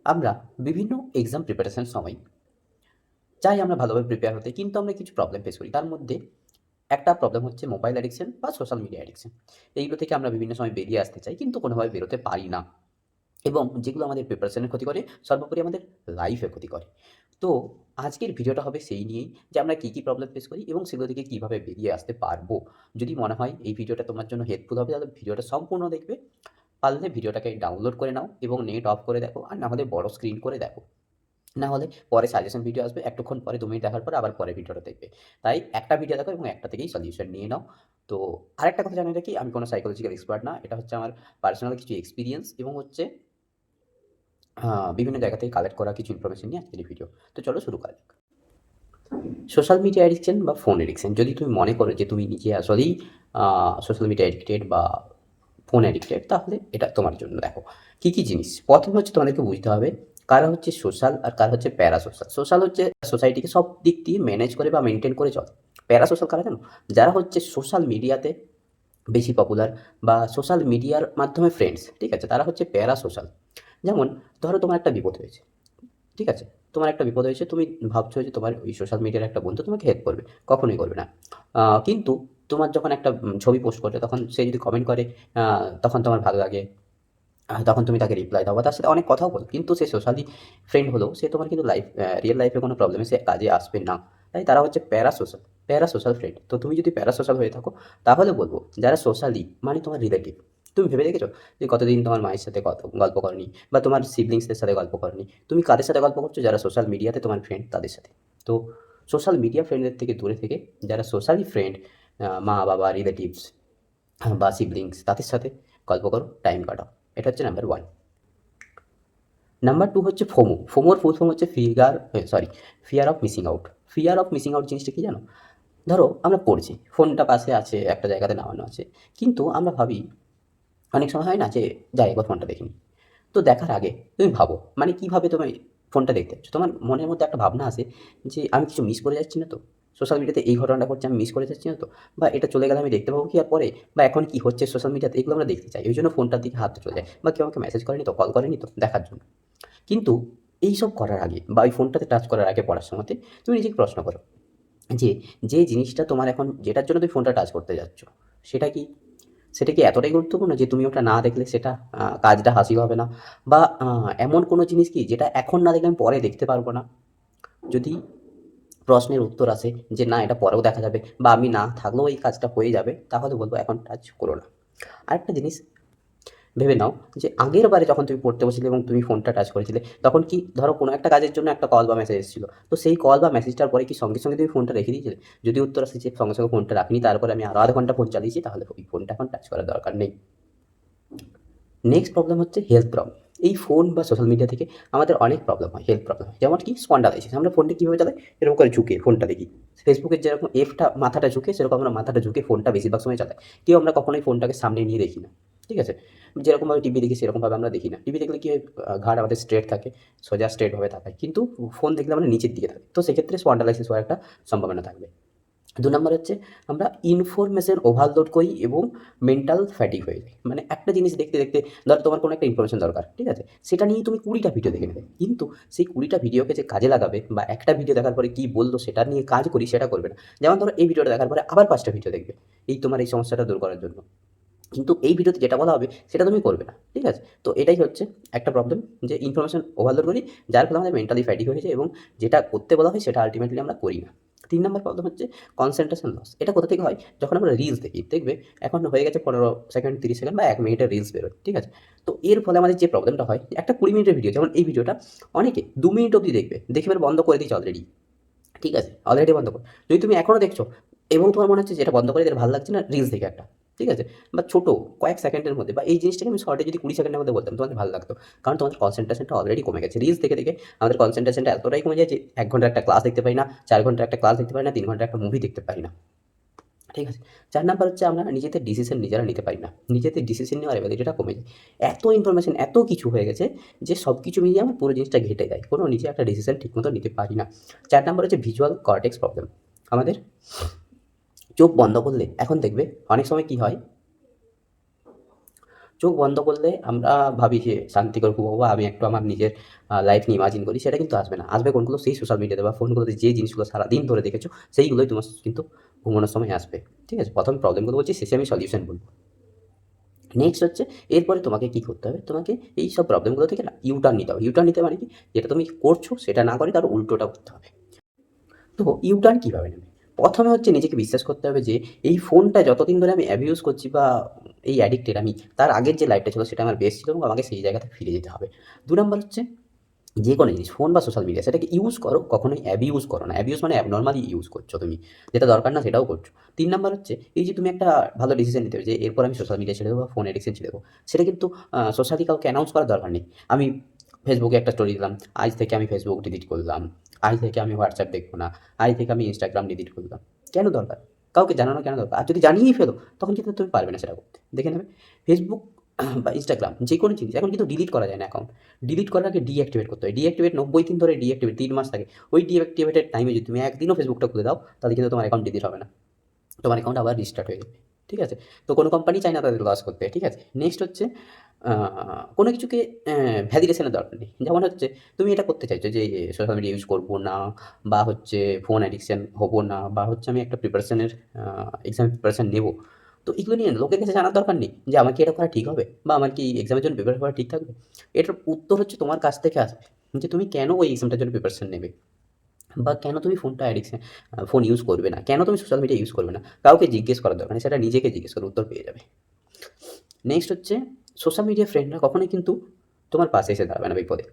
আমরা বিভিন্ন এক্সাম প্রিপারেশনের সময় চাই আমরা ভালোভাবে প্রিপেয়ার হতে, কিন্তু আমরা কিছু প্রবলেম ফেস করি। তার মধ্যে একটা প্রবলেম হচ্ছে মোবাইল অ্যাডিকশন বা সোশ্যাল মিডিয়া অ্যাডিকশন। এইগুলো থেকে আমরা বিভিন্ন সময় বেরিয়ে আসতে চাই, কিন্তু কোনোভাবে বেরোতে পারি না, এবং যেগুলো আমাদের প্রিপারেশনের ক্ষতি করে, সর্বোপরি আমাদের লাইফে ক্ষতি করে। তো আজকের ভিডিওটা হবে সেই নিয়েই, যে আমরা কী কী প্রবলেম ফেস করি এবং সেগুলো থেকে কীভাবে বেরিয়ে আসতে পারবো। যদি মনে হয় এই ভিডিওটা তোমার জন্য হেল্পফুল হবে, তাহলে ভিডিওটা সম্পূর্ণ দেখবে। পারলে ভিডিওটাকে ডাউনলোড করে নাও এবং নেট অফ করে দেখো, আর না হলে বড় স্ক্রিন করে দেখো। না হলে পরে সাজেশন ভিডিও আসবে, একটুক্ষণ পরে 2 মিনিট দেখার পরে আবার পরের ভিডিওটা দেখবে। তাই একটা ভিডিও দেখো এবং একটা থেকেই সলিউশন নিয়ে নাও। তো আরেকটা কথা জানিয়ে রাখি, আমি কোনো সাইকোলজিক্যাল এক্সপার্ট না। এটা হচ্ছে আমার পার্সোনাল কিছু এক্সপেরিয়েন্স এবং হচ্ছে বিভিন্ন জায়গা থেকে কালেক্ট করা কিছু ইনফরমেশন নিয়ে আজকের এই ভিডিও। তো চলো শুরু করা যাক। সোশ্যাল মিডিয়া অ্যাডিকশন বা ফোন অ্যাডিকশন, যদি তুমি মনে করো যে তুমি নিজে আসলেই সোশ্যাল মিডিয়া অ্যাডিক্টেড বা ফোন অ্যাডিক্টেড, তাহলে এটা তোমার জন্য। দেখো কী কী জিনিস। প্রথম হচ্ছে তোমাদেরকে বুঝতে হবে কারা হচ্ছে সোশ্যাল আর কারা হচ্ছে প্যারা সোশ্যাল। সোশ্যাল হচ্ছে সোসাইটিকে সব দিক দিয়ে ম্যানেজ করে বা মেনটেন করে চলে। প্যারা সোশ্যাল কারা জানো? যারা হচ্ছে সোশ্যাল মিডিয়াতে বেশি পপুলার বা সোশ্যাল মিডিয়ার মাধ্যমে ফ্রেন্ডস, ঠিক আছে? তারা হচ্ছে প্যারা সোশ্যাল। যেমন ধরো তোমার একটা বিপদ হয়েছে, ঠিক আছে? তোমার একটা বিপদ হয়েছে, তুমি ভাবছো যে তোমার ওই সোশ্যাল মিডিয়ার একটা বন্ধু তোমাকে হেল্প করবে। কখনোই করবে না। কিন্তু তোমার যখন একটা ছবি পোস্ট করবে, তখন সে যদি কমেন্ট করে, তখন তোমার ভালো লাগে। তখন তুমি তাকে রিপ্লাই দাও বা তার সাথে অনেক কথাও বলো। কিন্তু সে সোশ্যালি ফ্রেন্ড হলেও সে তোমার কিন্তু রিয়েল লাইফে কোনো প্রবলেমে সে কাজে আসবে না। তাই তারা হচ্ছে প্যারা সোশ্যাল ফ্রেন্ড। তো তুমি যদি প্যারা সোশ্যাল হয়ে থাকো, তাহলে বলবো যারা সোশ্যালি মানে তোমার রিলেটিভ। তুমি ভেবে দেখেছো যে কতদিন তোমার মায়ের সাথে গল্প করনি, বা তোমার সিবলিংসদের সাথে গল্প করনি? তুমি কাদের সাথে গল্প করছো? যারা সোশ্যাল মিডিয়াতে তোমার ফ্রেন্ড, তাদের সাথে। তো সোশ্যাল মিডিয়া ফ্রেন্ডদের থেকে দূরে থেকে যারা সোশ্যালি ফ্রেন্ড, মা বাবা, রিলেটিভস বা সিবলিংস, তাদের সাথে গল্প করো, টাইম কাটাও। এটা হচ্ছে নাম্বার 1। নাম্বার 2 হচ্ছে ফোমো। ফোমোর ফুল ফর্ম হচ্ছে fear of missing out. Fear of missing out জিনিসটা কী জানো? ধরো আমরা পড়ছি, ফোনটা পাশে আছে, একটা জায়গাতে নামানো আছে। কিন্তু আমরা ভাবি, অনেক সময় হয় না যে, যাই একবার ফোনটা দেখে নিই। তো দেখার আগে তুমি ভাবো, মানে কীভাবে তুমি ফোনটা দেখতে যাচ্ছ? তোমার মনের মধ্যে একটা ভাবনা আসে যে, আমি কিছু মিস করে যাচ্ছি না তো? সোশ্যাল মিডিয়াতে এই ঘটনাটা ঘটছে, আমি মিস করে যাচ্ছি না তো? বা এটা চলে গেলে আমি দেখতে পাবো কি আর পরে? বা এখন কি হচ্ছে সোশ্যাল মিডিয়াতে, এগুলো আমরা দেখতে চাই। ওই জন্য ফোনটার দিকে হাতটা চলে যায়। বা কেউ আমাকে মেসেজ করেনি তো, কল করেনি তো, দেখার জন্য। কিন্তু এইসব করার আগে বা ওই ফোনটাতে টাচ করার আগে, পড়ার সময়তে তুমি নিজেকে প্রশ্ন করো যে, যে জিনিসটা তোমার এখন, যেটার জন্য তুমি ফোনটা টাচ করতে যাচ্ছ, সেটা কি? সেটা কি এতটাই গুরুত্বপূর্ণ যে তুমি ওটা না দেখলে সেটা কাজটা হাসিল হবে না? বা এমন কোনো জিনিস কি যেটা এখন না দেখলে আমি পরে দেখতে পারবো না? যদি প্রশ্নের উত্তর আসে যে না, এটা পরেও দেখা যাবে বা আমি না থাকলেও এই কাজটা হয়ে যাবে, তাহলে বলবো এখন টাচ করো না। আরেকটা জিনিস ভেবে নাও, যে আগের বারে যখন তুমি পড়তে বসেছিলে এবং তুমি ফোনটা টাচ করেছিলে, তখন কি ধরো কোনো একটা কাজের জন্য একটা কল বা মেসেজ এসেছিল, তো সেই কল বা মেসেজটার পরে কি সঙ্গে সঙ্গে তুমি ফোনটা রেখে দিয়েছিলে? যদি উত্তর আসে যে সঙ্গে সঙ্গে ফোনটা রাখিনি, তারপরে আমি আরও আধা ঘন্টা ফোন চালিয়েছি, তাহলে ওই ফোনটা এখন টাচ করার দরকার নেই। নেক্সট প্রবলেম হচ্ছে হেলথ প্রবলেম। এই ফোন বা সোশ্যাল মিডিয়া থেকে আমাদের অনেক প্রবলেম হয়, হেলথ প্রবলেম হয়। যেমন কি স্পন্ডালাইসিস। আমরা ফোনটা কীভাবে চালাই? এরকম করে ঝুঁকে ফোনটা দেখি। ফেসবুকের যেরকম এফটা মাথাটা ঝুঁকে, সেরকম আমরা মাথাটা ঝুঁকে ফোনটা বেশিরভাগ সময় চালাই। কেউ আমরা কখনোই ফোনটাকে সামনে নিয়ে দেখি না, ঠিক আছে? যেরকমভাবে টিভি দেখি সেরকমভাবে আমরা দেখি না। টিভি দেখলে কি হয়, ঘাড় আমাদের স্ট্রেট থাকে, সোজা স্ট্রেটভাবে তাকাই। কিন্তু ফোন দেখলে আমরা নিচের দিকে থাকি। তো সেক্ষেত্রে স্পন্ডালাইসিস হওয়ার একটা সম্ভাবনা থাকবে। 2 নাম্বার হচ্ছে আমরা ইনফরমেশন ওভারলোড করি এবং মেন্টাল ফ্যাটিগ হয়ে যাই। মানে একটা জিনিস দেখতে দেখতে, ধরো তোমার কোনো একটা ইনফরমেশন দরকার, ঠিক আছে? সেটা নিয়ে তুমি 20টা ভিডিও দেখে নেবে। কিন্তু সেই 20টা ভিডিওকে যে কাজে লাগাবে, বা একটা ভিডিও দেখার পরে কী বললো সেটা নিয়ে কাজ করি, সেটা করবে না। যেমন ধরো এই ভিডিওটা দেখার পরে আবার 5টা ভিডিও দেখবে এই তোমার এই সমস্যাটা দূর করার জন্য। কিন্তু এই ভিডিওতে যেটা বলা হবে সেটা তুমি করবে না, ঠিক আছে? তো এটাই হচ্ছে একটা প্রবলেম, যে ইনফরমেশন ওভারলোড করি, যার ফলে আমাদের মেন্টালি ফ্যাটিগ হয়ে যায় এবং যেটা করতে বলা হয় সেটা আল্টিমেটলি আমরা করি না। 3 নাম্বার প্রবলেম হচ্ছে কনসেন্ট্রেশন লস। এটা কোথা থেকে হয়? যখন আমরা রিলস দেখি, দেখবে এখন হয়ে গেছে 15 সেকেন্ড, 30 সেকেন্ড বা 1 মিনিটের রিলস বেরোয়, ঠিক আছে? তো এর ফলে আমাদের যে প্রবলেমটা হয়, একটা 20 মিনিটের ভিডিও, যেমন এই ভিডিওটা অনেকে 2 মিনিট অবধি দেখবে, দেখে এবার বন্ধ করে দিয়েছে অলরেডি, ঠিক আছে? অলরেডি বন্ধ করো। যদি তুমি এখনও দেখছো এবং তোমার মনে হচ্ছে যে এটা বন্ধ করে দিলে ভালো লাগছে না, রিলস দেখে একটা, ঠিক আছে? বা ছোটো কয়েক সেকেন্ডের মধ্যে, বা এই জিনিসটাকে আমি শর্টে যদি 20 সেকেন্ডের মধ্যে বলতাম, তোমাদের ভালো লাগতো। কারণ তোমাদের কনসেন্ট্রেশনটা অলরেডি কমে গেছে। রিলস দেখে দেখে আমাদের কনসেন্ট্রেশনটা এতটাই কমে যায় যে 1 ঘন্টার একটা ক্লাস দেখতে পারি না, 4 ঘন্টার একটা ক্লাস দেখতে পারি না, 3 ঘন্টার একটা মুভি দেখতে পারি না, ঠিক আছে? 4 নাম্বার হচ্ছে আমরা নিজেদের ডিসিশন নিজেরা নিতে পারি না। নিজেদের ডিসিশন নেওয়ার এবিলিটিটা কমে যায়। এত ইনফরমেশন, এত কিছু হয়ে গেছে যে সব কিছু মিলিয়ে আমার পুরো জিনিসটা ঘেঁটে যায়। কোনো নিজে একটা ডিসিশন ঠিকমতো নিতে পারি না। 4 নাম্বার হচ্ছে ভিজুয়াল কর্টেক্স প্রবলেম। আমাদের চোখ বন্ধ করলে এখন দেখবে অনেক সময় কী হয়, চোখ বন্ধ করলে আমরা ভাবি যে শান্তিকর ঘুমাবো, আমি একটু আমার নিজের লাইফ নিয়ে ইমাজিন করি, সেটা কিন্তু আসবে না। আসবে কোনগুলো? সেই সোশ্যাল মিডিয়াতে বা ফোনগুলোতে যে জিনিসগুলো সারাদিন ধরে দেখেছো, সেইগুলোই তোমার কিন্তু ঘুমানোর সময় আসবে। ঠিক আছে? ১ম প্রবলেমগুলো বলছি, শেষে আমি সলিউশন বলব। নেক্সট হচ্ছে এরপরে তোমাকে কি করতে হবে? তোমাকে এই সব প্রবলেমগুলো থেকে না ইউটার্ন নিতে হবে। ইউটার্ন নিতে মানে কি? যেটা তুমি করছো সেটা না করে তার উল্টোটা করতে হবে। তো ইউটার্ন কীভাবে নেবে? ১ম হচ্ছে নিজেকে বিশ্বাস করতে হবে যে এই ফোনটা যতদিন ধরে আমি অ্যাবিউজ করছি বা এই অ্যাডিক্টেড আমি, তার আগের যে লাইফটা ছিল সেটা আমার বেস্ট ছিল এবং আমাকে সেই জায়গাতে ফিরে যেতে হবে। ২ নাম্বার হচ্ছে যে কোনো জিনিস ফোন বা সোশ্যাল মিডিয়া সেটাকে ইউজ করো, কখনোই অ্যাবিউজ করো না। অ্যাবিউজ মানে অ্যাবনরমালি ইউজ করছো তুমি। যেটা দরকার না সেটাও করছো। ৩ নাম্বার হচ্ছে এই যে তুমি একটা ভালো ডিসিশন নিতে হবে যে এরপর আমি সোশ্যাল মিডিয়া ছেড়ে দেবো বা ফোন অ্যাডিকশন ছেড়ে দেবো। সেটা কিন্তু সোশ্যালি কাউকে অ্যানাউন্স করার দরকার নেই। আমি ফেসবুকে একটা স্টোরি দিলাম, আজ থেকে আমি ফেসবুক ডিলিট করলাম, আজ থেকে আমি হোয়াটসঅ্যাপ দেখবো না, আজ থেকে আমি ইনস্টাগ্রাম ডিলিট করলাম। কেন দরকার? কাউকে জানানো কেন দরকার? আর যদি জানিয়েই ফেলো তখন কিন্তু তুমি পারবে না সেটা করতে। দেখে নেবে ফেসবুক বা ইনস্টাগ্রাম যে কোনো জিনিস এখন কিন্তু ডিলিট করা যায় না অ্যাকাউন্ট। ডিলিট করার আগে ডিঅ্যাক্টিভেট করতে হয়। ডিঅ্যাক্টিভেট ৯০ দিন ধরে ডিঅ্যাক্টিভেট ৩ মাস থাকে। ওই ডিঅ্যাক্টিভেটেড টাইমে যদি তুমি একদিনও ফেসবুকটা খুলে দাও তাহলে কিন্তু তোমার অ্যাকাউন্ট ডিলিট হবে না। তোমার অ্যাকাউন্ট আবার রিস্টার্ট হয়ে যাবে। ঠিক আছে? তো কোনো কোম্পানি চায় না তাদের লস করতে। ঠিক আছে? নেক্সট হচ্ছে আ কোনো কিছুকে ভ্যালিডেশন এর দরকার নেই। যেমন হচ্ছে তুমি এটা করতে চাইছো যে সোশ্যাল মিডিয়া ইউজ করব না বা হচ্ছে ফোন অ্যাডিকশন হবো না বা হচ্ছে আমি একটা প্রিপারেশনের এক্সামের প্রিপারেশন নেবো। তো এগুলো নিয়ে লোকের কাছে জানার দরকার নেই যে আমার কি এটা করা ঠিক হবে বা আমার কি এক্সামের জন্য প্রিপেয়ার করা ঠিক থাকবে। এটার উত্তর হচ্ছে তোমার কাছ থেকে আসবে যে তুমি কেন ওই এক্সামটার জন্য প্রিপারেশন নেবে বা কেন তুমি ফোনটা ফোন ইউজ করবে না, কেন তুমি সোশ্যাল মিডিয়া ইউজ করবে না। কাউকে জিজ্ঞেস করার দরকার নেই, সেটা নিজেকে জিজ্ঞেস করে উত্তর পেয়ে যাবে। নেক্সট হচ্ছে সোশ্যাল মিডিয়া ফ্রেন্ডরা কখনোই কিন্তু তোমার পাশে এসে দাঁড়াবে না বিপদে।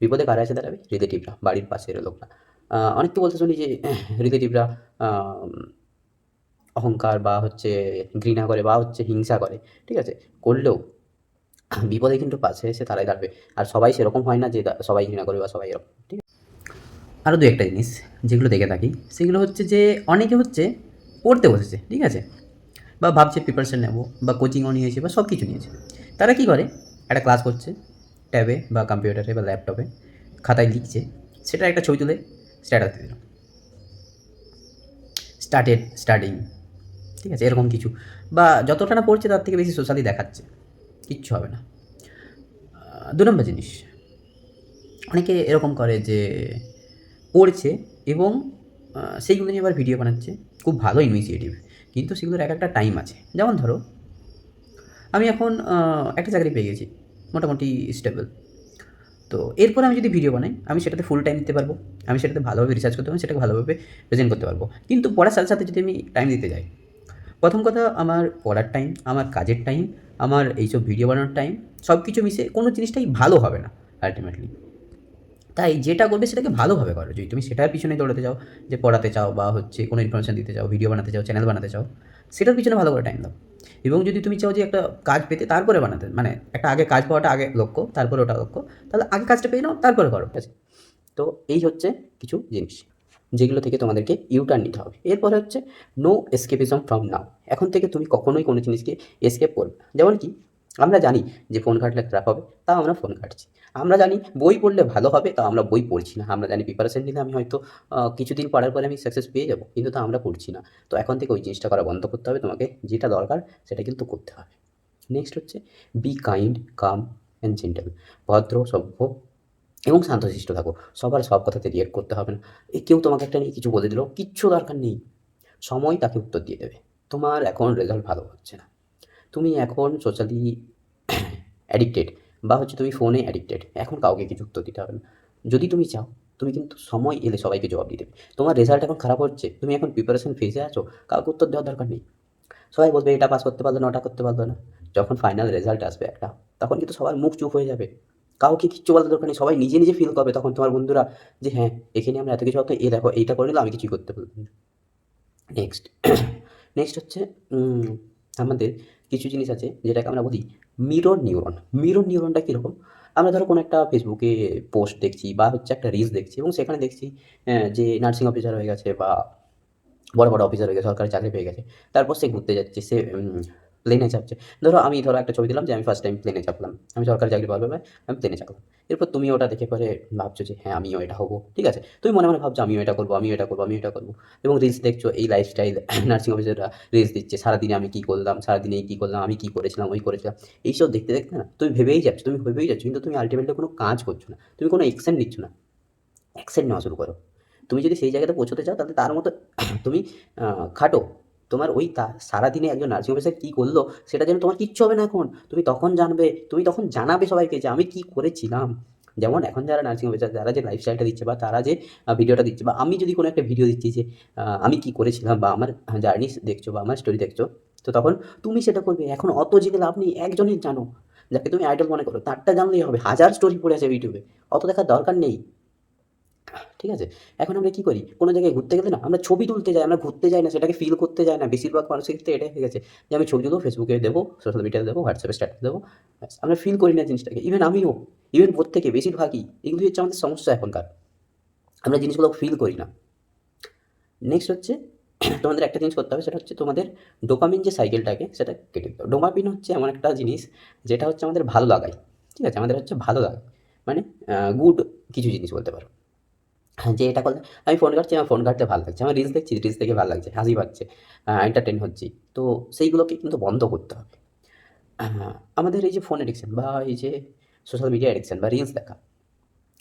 বিপদে কারা এসে দাঁড়াবে? রিলেটিভরা, বাড়ির পাশের লোকরা। অনেককে বলতে শুনি যে রিলেটিভরা আম অহংকার বা হচ্ছে ঘৃণা করে বা হচ্ছে হিংসা করে। ঠিক আছে? করলেও বিপদে কিন্তু পাশে এসে তারাই দাঁড়াবে। আর সবাই সেরকম হয় না যে সবাই ঘৃণা করবে বা সবাই এরকম। ঠিক আছে? আরও ২-১ টা জিনিস যেগুলো দেখে থাকি, সেগুলো হচ্ছে যে অনেকে হচ্ছে পড়তে বসেছে। ঠিক আছে? বা ভাবছে প্রিপারেশন নেবো বা কোচিংও নিয়েছে বা সব কিছু নিয়েছে। তারা কী করে? একটা ক্লাস করছে ট্যাবে বা কম্পিউটারে বা ল্যাপটপে, খাতায় লিখছে, সেটার একটা ছবি তুলে স্ট্যাটাস দিয়ে দিল। স্টার্টেড স্টাডিং, ঠিক আছে? এরকম কিছু বা যতটা না পড়ছে তার থেকে বেশি সোশ্যালি দেখাচ্ছে। কিচ্ছু হবে না। ২ নম্বর জিনিস, অনেকে এরকম করে যে পড়ছে এবং সেইগুলো নিয়ে আবার ভিডিও বানাচ্ছে। খুব ভালো ইনিশিয়েটিভ। কিন্তু সেগুলোর একটা টাইম আছে। যেমন ধরো আমি এখন একটা চাকরি পেয়ে গেছি, মোটামুটি স্টেবল। তো এরপরে আমি যদি ভিডিও বানাই, আমি সেটাতে ফুল টাইম দিতে পারবো। আমি সেটাতে ভালোভাবে রিসার্চ করতে পারবো, সেটাকে ভালোভাবে প্রেজেন্ট করতে পারবো। কিন্তু পড়ার সাথে সাথে যদি আমি টাইম দিতে যাই, প্রথম কথা আমার পড়ার টাইম, আমার কাজের টাইম, আমার এইসব ভিডিও বানানোর টাইম সব কিছু মিশে কোনো জিনিসটাই ভালো হবে না আল্টিমেটলি। তাই যেটা করবে সেটাকে ভালোভাবে করো। যদি তুমি সেটার পিছনে দৌড়াতে চাও, যে পড়াতে চাও বা হচ্ছে কোনো ইনফরমেশন দিতে চাও, ভিডিও বানাতে চাও, চ্যানেল বানাতে চাও, সেটার পিছনে ভালো করে টাইম দাও। এবং যদি তুমি চাও যে একটা কাজ পেতে তারপরে বানাতে, মানে একটা আগে কাজ পাওয়াটা আগে লক্ষ্য, তারপরে ওটা লক্ষ্য, তাহলে আগে কাজটা পেয়ে নাও তারপরে করো। ঠিক আছে? তো এই হচ্ছে কিছু জিনিস যেগুলো থেকে তোমাদেরকে ইউটার্ন নিতে হবে। এরপরে হচ্ছে নো এসকেপিজম ফ্রম নাও। এখন থেকে তুমি কখনোই কোনো জিনিসকে এসকেপ করবে না। যেমন কি আমরা জানি যে ফোন ঘাঁটলে খারাপ হবে, তাও আমরা ফোন ঘাঁটছি। আমরা জানি বই পড়লে ভালো হবে, তাও আমরা বই পড়ছি না। আমরা জানি প্রিপারেশন নিলে আমি হয়তো কিছুদিন পড়ার পরে আমি সাকসেস পেয়ে যাবো, কিন্তু তা আমরা করছি না। তো এখন থেকে ওই জিনিসটা করা বন্ধ করতে হবে তোমাকে। যেটা দরকার সেটা কিন্তু করতে হবে। নেক্সট হচ্ছে be kind, calm and gentle. ভদ্র, সভ্য এবং শান্তশিষ্ট থাকো। সবার সব কথাতে রিঅ্যাক্ট করতে হবে না। কেউ তোমাকে একটা নিয়ে কিছু বলে দিল, কিচ্ছু দরকার নেই। সময় তাকে উত্তর দিয়ে দেবে। তোমার এখন রেজাল্ট ভালো হচ্ছে না। তুমি এখন সোশ্যালি অ্যাডিক্টেড বা হচ্ছে তুমি ফোনে অ্যাডিক্টেড। এখন কাউকে কিছু উত্তর দিতে হবে না। যদি তুমি চাও, তুমি কিন্তু সময় এলে সবাইকে জবাব দিয়ে দেবে। তোমার রেজাল্ট এখন খারাপ হচ্ছে, তুমি এখন প্রিপারেশন ফেজে আছো, কাউকে উত্তর দেওয়ার দরকার নেই। সবাই বলবে এটা পাস করতে পারলো না, ওটা করতে পারলো না। যখন ফাইনাল রেজাল্ট আসবে একটা, তখন কিন্তু সবার মুখ চুপ হয়ে যাবে। কাউকে কিচ্ছু বলার দরকার নেই। সবাই নিজে, নিজে ফিল করবে তখন তোমার বন্ধুরা যে হ্যাঁ, একে নিয়ে আমরা এত কিছু ভাবতাম, এ দেখো এইটা করে নিলো, আমি কিছুই করতে পারলাম না। নেক্সট নেক্সট হচ্ছে উম আমাদের কিছু জিনিস আছে যেটাকে আমরা বলি মিরর নিউরন। মিরর নিউরনটা কীরকম? আমরা ধরো কোনো একটা ফেসবুকে পোস্ট দেখছি বা হচ্ছে একটা রিলস দেখছি এবং সেখানে দেখছি যে নার্সিং অফিসার হয়ে গেছে বা বড়, বড় অফিসার হয়ে গেছে, সরকারি চাকরি পেয়ে গেছে। তারপর সে ঘুরতে যাচ্ছে, সে প্লেনে চাপছে। ধরো একটা ছবি দিলাম যে আমি ফার্স্ট টাইম প্লেনে চাপলাম। আমি সরকারি চাকরি পাওয়ার পরে আমি প্লেনে চাপলাম। এরপর তুমি ওটা দেখে পরে ভাবছো যে হ্যাঁ, আমিও এটা হবো। ঠিক আছে? তুমি মনে, মনে ভাবছো আমিও এটা করবো, আমিও এটা করবো, আমিও এটা করবো। এবং রিলস দেখছো এই লাইফস্টাইল নার্সিং অফিসাররা রিলস দিচ্ছে। সারাদিনে আমি কি করলাম, সারাদিনে এই কি করলাম, আমি কি করেছিলাম, ওই করেছিলাম। এইসব দেখতে, দেখতে না তুমি ভেবেই যাচ্ছ কিন্তু তুমি আল্টিমেটলি কোনো কাজ করছো না। তুমি কোনো অ্যাকশন নিচ্ছ না। অ্যাকশন নেওয়া শুরু করো। তুমি যদি সেই জায়গাতে পৌঁছতে চাও তাহলে তার মতো তুমি খাটো। তোমার ওই সারাদিনে একজন নার্সিং অফিসার কী করলো সেটা যেন তোমার কিচ্ছু হবে না এখন। তুমি তখন জানবে, তুমি তখন জানাবে সবাইকে যে আমি কী করেছিলাম। যেমন এখন যারা নার্সিং অফিসার, যারা যে লাইফস্টাইলটা দিচ্ছে বা তারা যে ভিডিওটা দিচ্ছে, বা আমি যদি কোনো একটা ভিডিও দিচ্ছি যে আমি কী করেছিলাম বা আমার জার্নি দেখছো বা আমার স্টোরি দেখছো, তো তখন তুমি সেটা করবে। এখন অত জেনে লাভ নেই, একজনের জানো, যাকে তুমি আইডল মনে করো তারটা জানলেই হবে। হাজার স্টোরি পড়ে আছে ইউটিউবে, অত দেখার দরকার নেই। ঠিক আছে? এখন আমরা কি করি? কোনো জায়গায় ঘুরতে গেলে না আমরা ছবি তুলতে যাই, আমরা ঘুরতে যাই না, সেটাকে ফিল করতে যাই না। বেশিরভাগ মানুষের ক্ষেত্রে এটাই হয়ে গেছে যে আমি ছবি তুলবো, ফেসবুকে দেবো, সোশ্যাল মিডিয়াতে দেবো, হোয়াটসঅ্যাপে স্ট্যাটাস দেবো। ব্যাস। আমরা ফিল করি না জিনিসটাকে। ইভেন আমিও, ইভেন প্রত্যেকে, বেশিরভাগই। এগুলোই হচ্ছে আমাদের সমস্যা এখনকার। আমরা জিনিসগুলো ফিল করি না। নেক্সট হচ্ছে তোমাদের একটা জিনিস করতে হবে, সেটা হচ্ছে তোমাদের ডোপামিন যে সাইকেলটাকে সেটা কেটে দিতে হবে। ডোপামিন হচ্ছে এমন একটা জিনিস যেটা হচ্ছে আমাদের ভালো লাগায়। ঠিক আছে? আমাদের হচ্ছে ভালো লাগে। মানে গুড কিছু জিনিস বলতে পারো। হ্যাঁ, যে এটা করলে আমি ফোন ঘাঁটছি, আমার ফোন ঘাঁটতে ভালো লাগছে। আমার রিলস দেখছি, রিলস দেখে ভালো লাগছে, হাসি পাচ্ছে, এন্টারটেইন হচ্ছি। তো সেইগুলোকে কিন্তু বন্ধ করতে হবে। আ আমাদের এই যে ফোন অ্যাডিকশন বা এই যে সোশ্যাল মিডিয়া অ্যাডিকশন বা রিলস দেখা,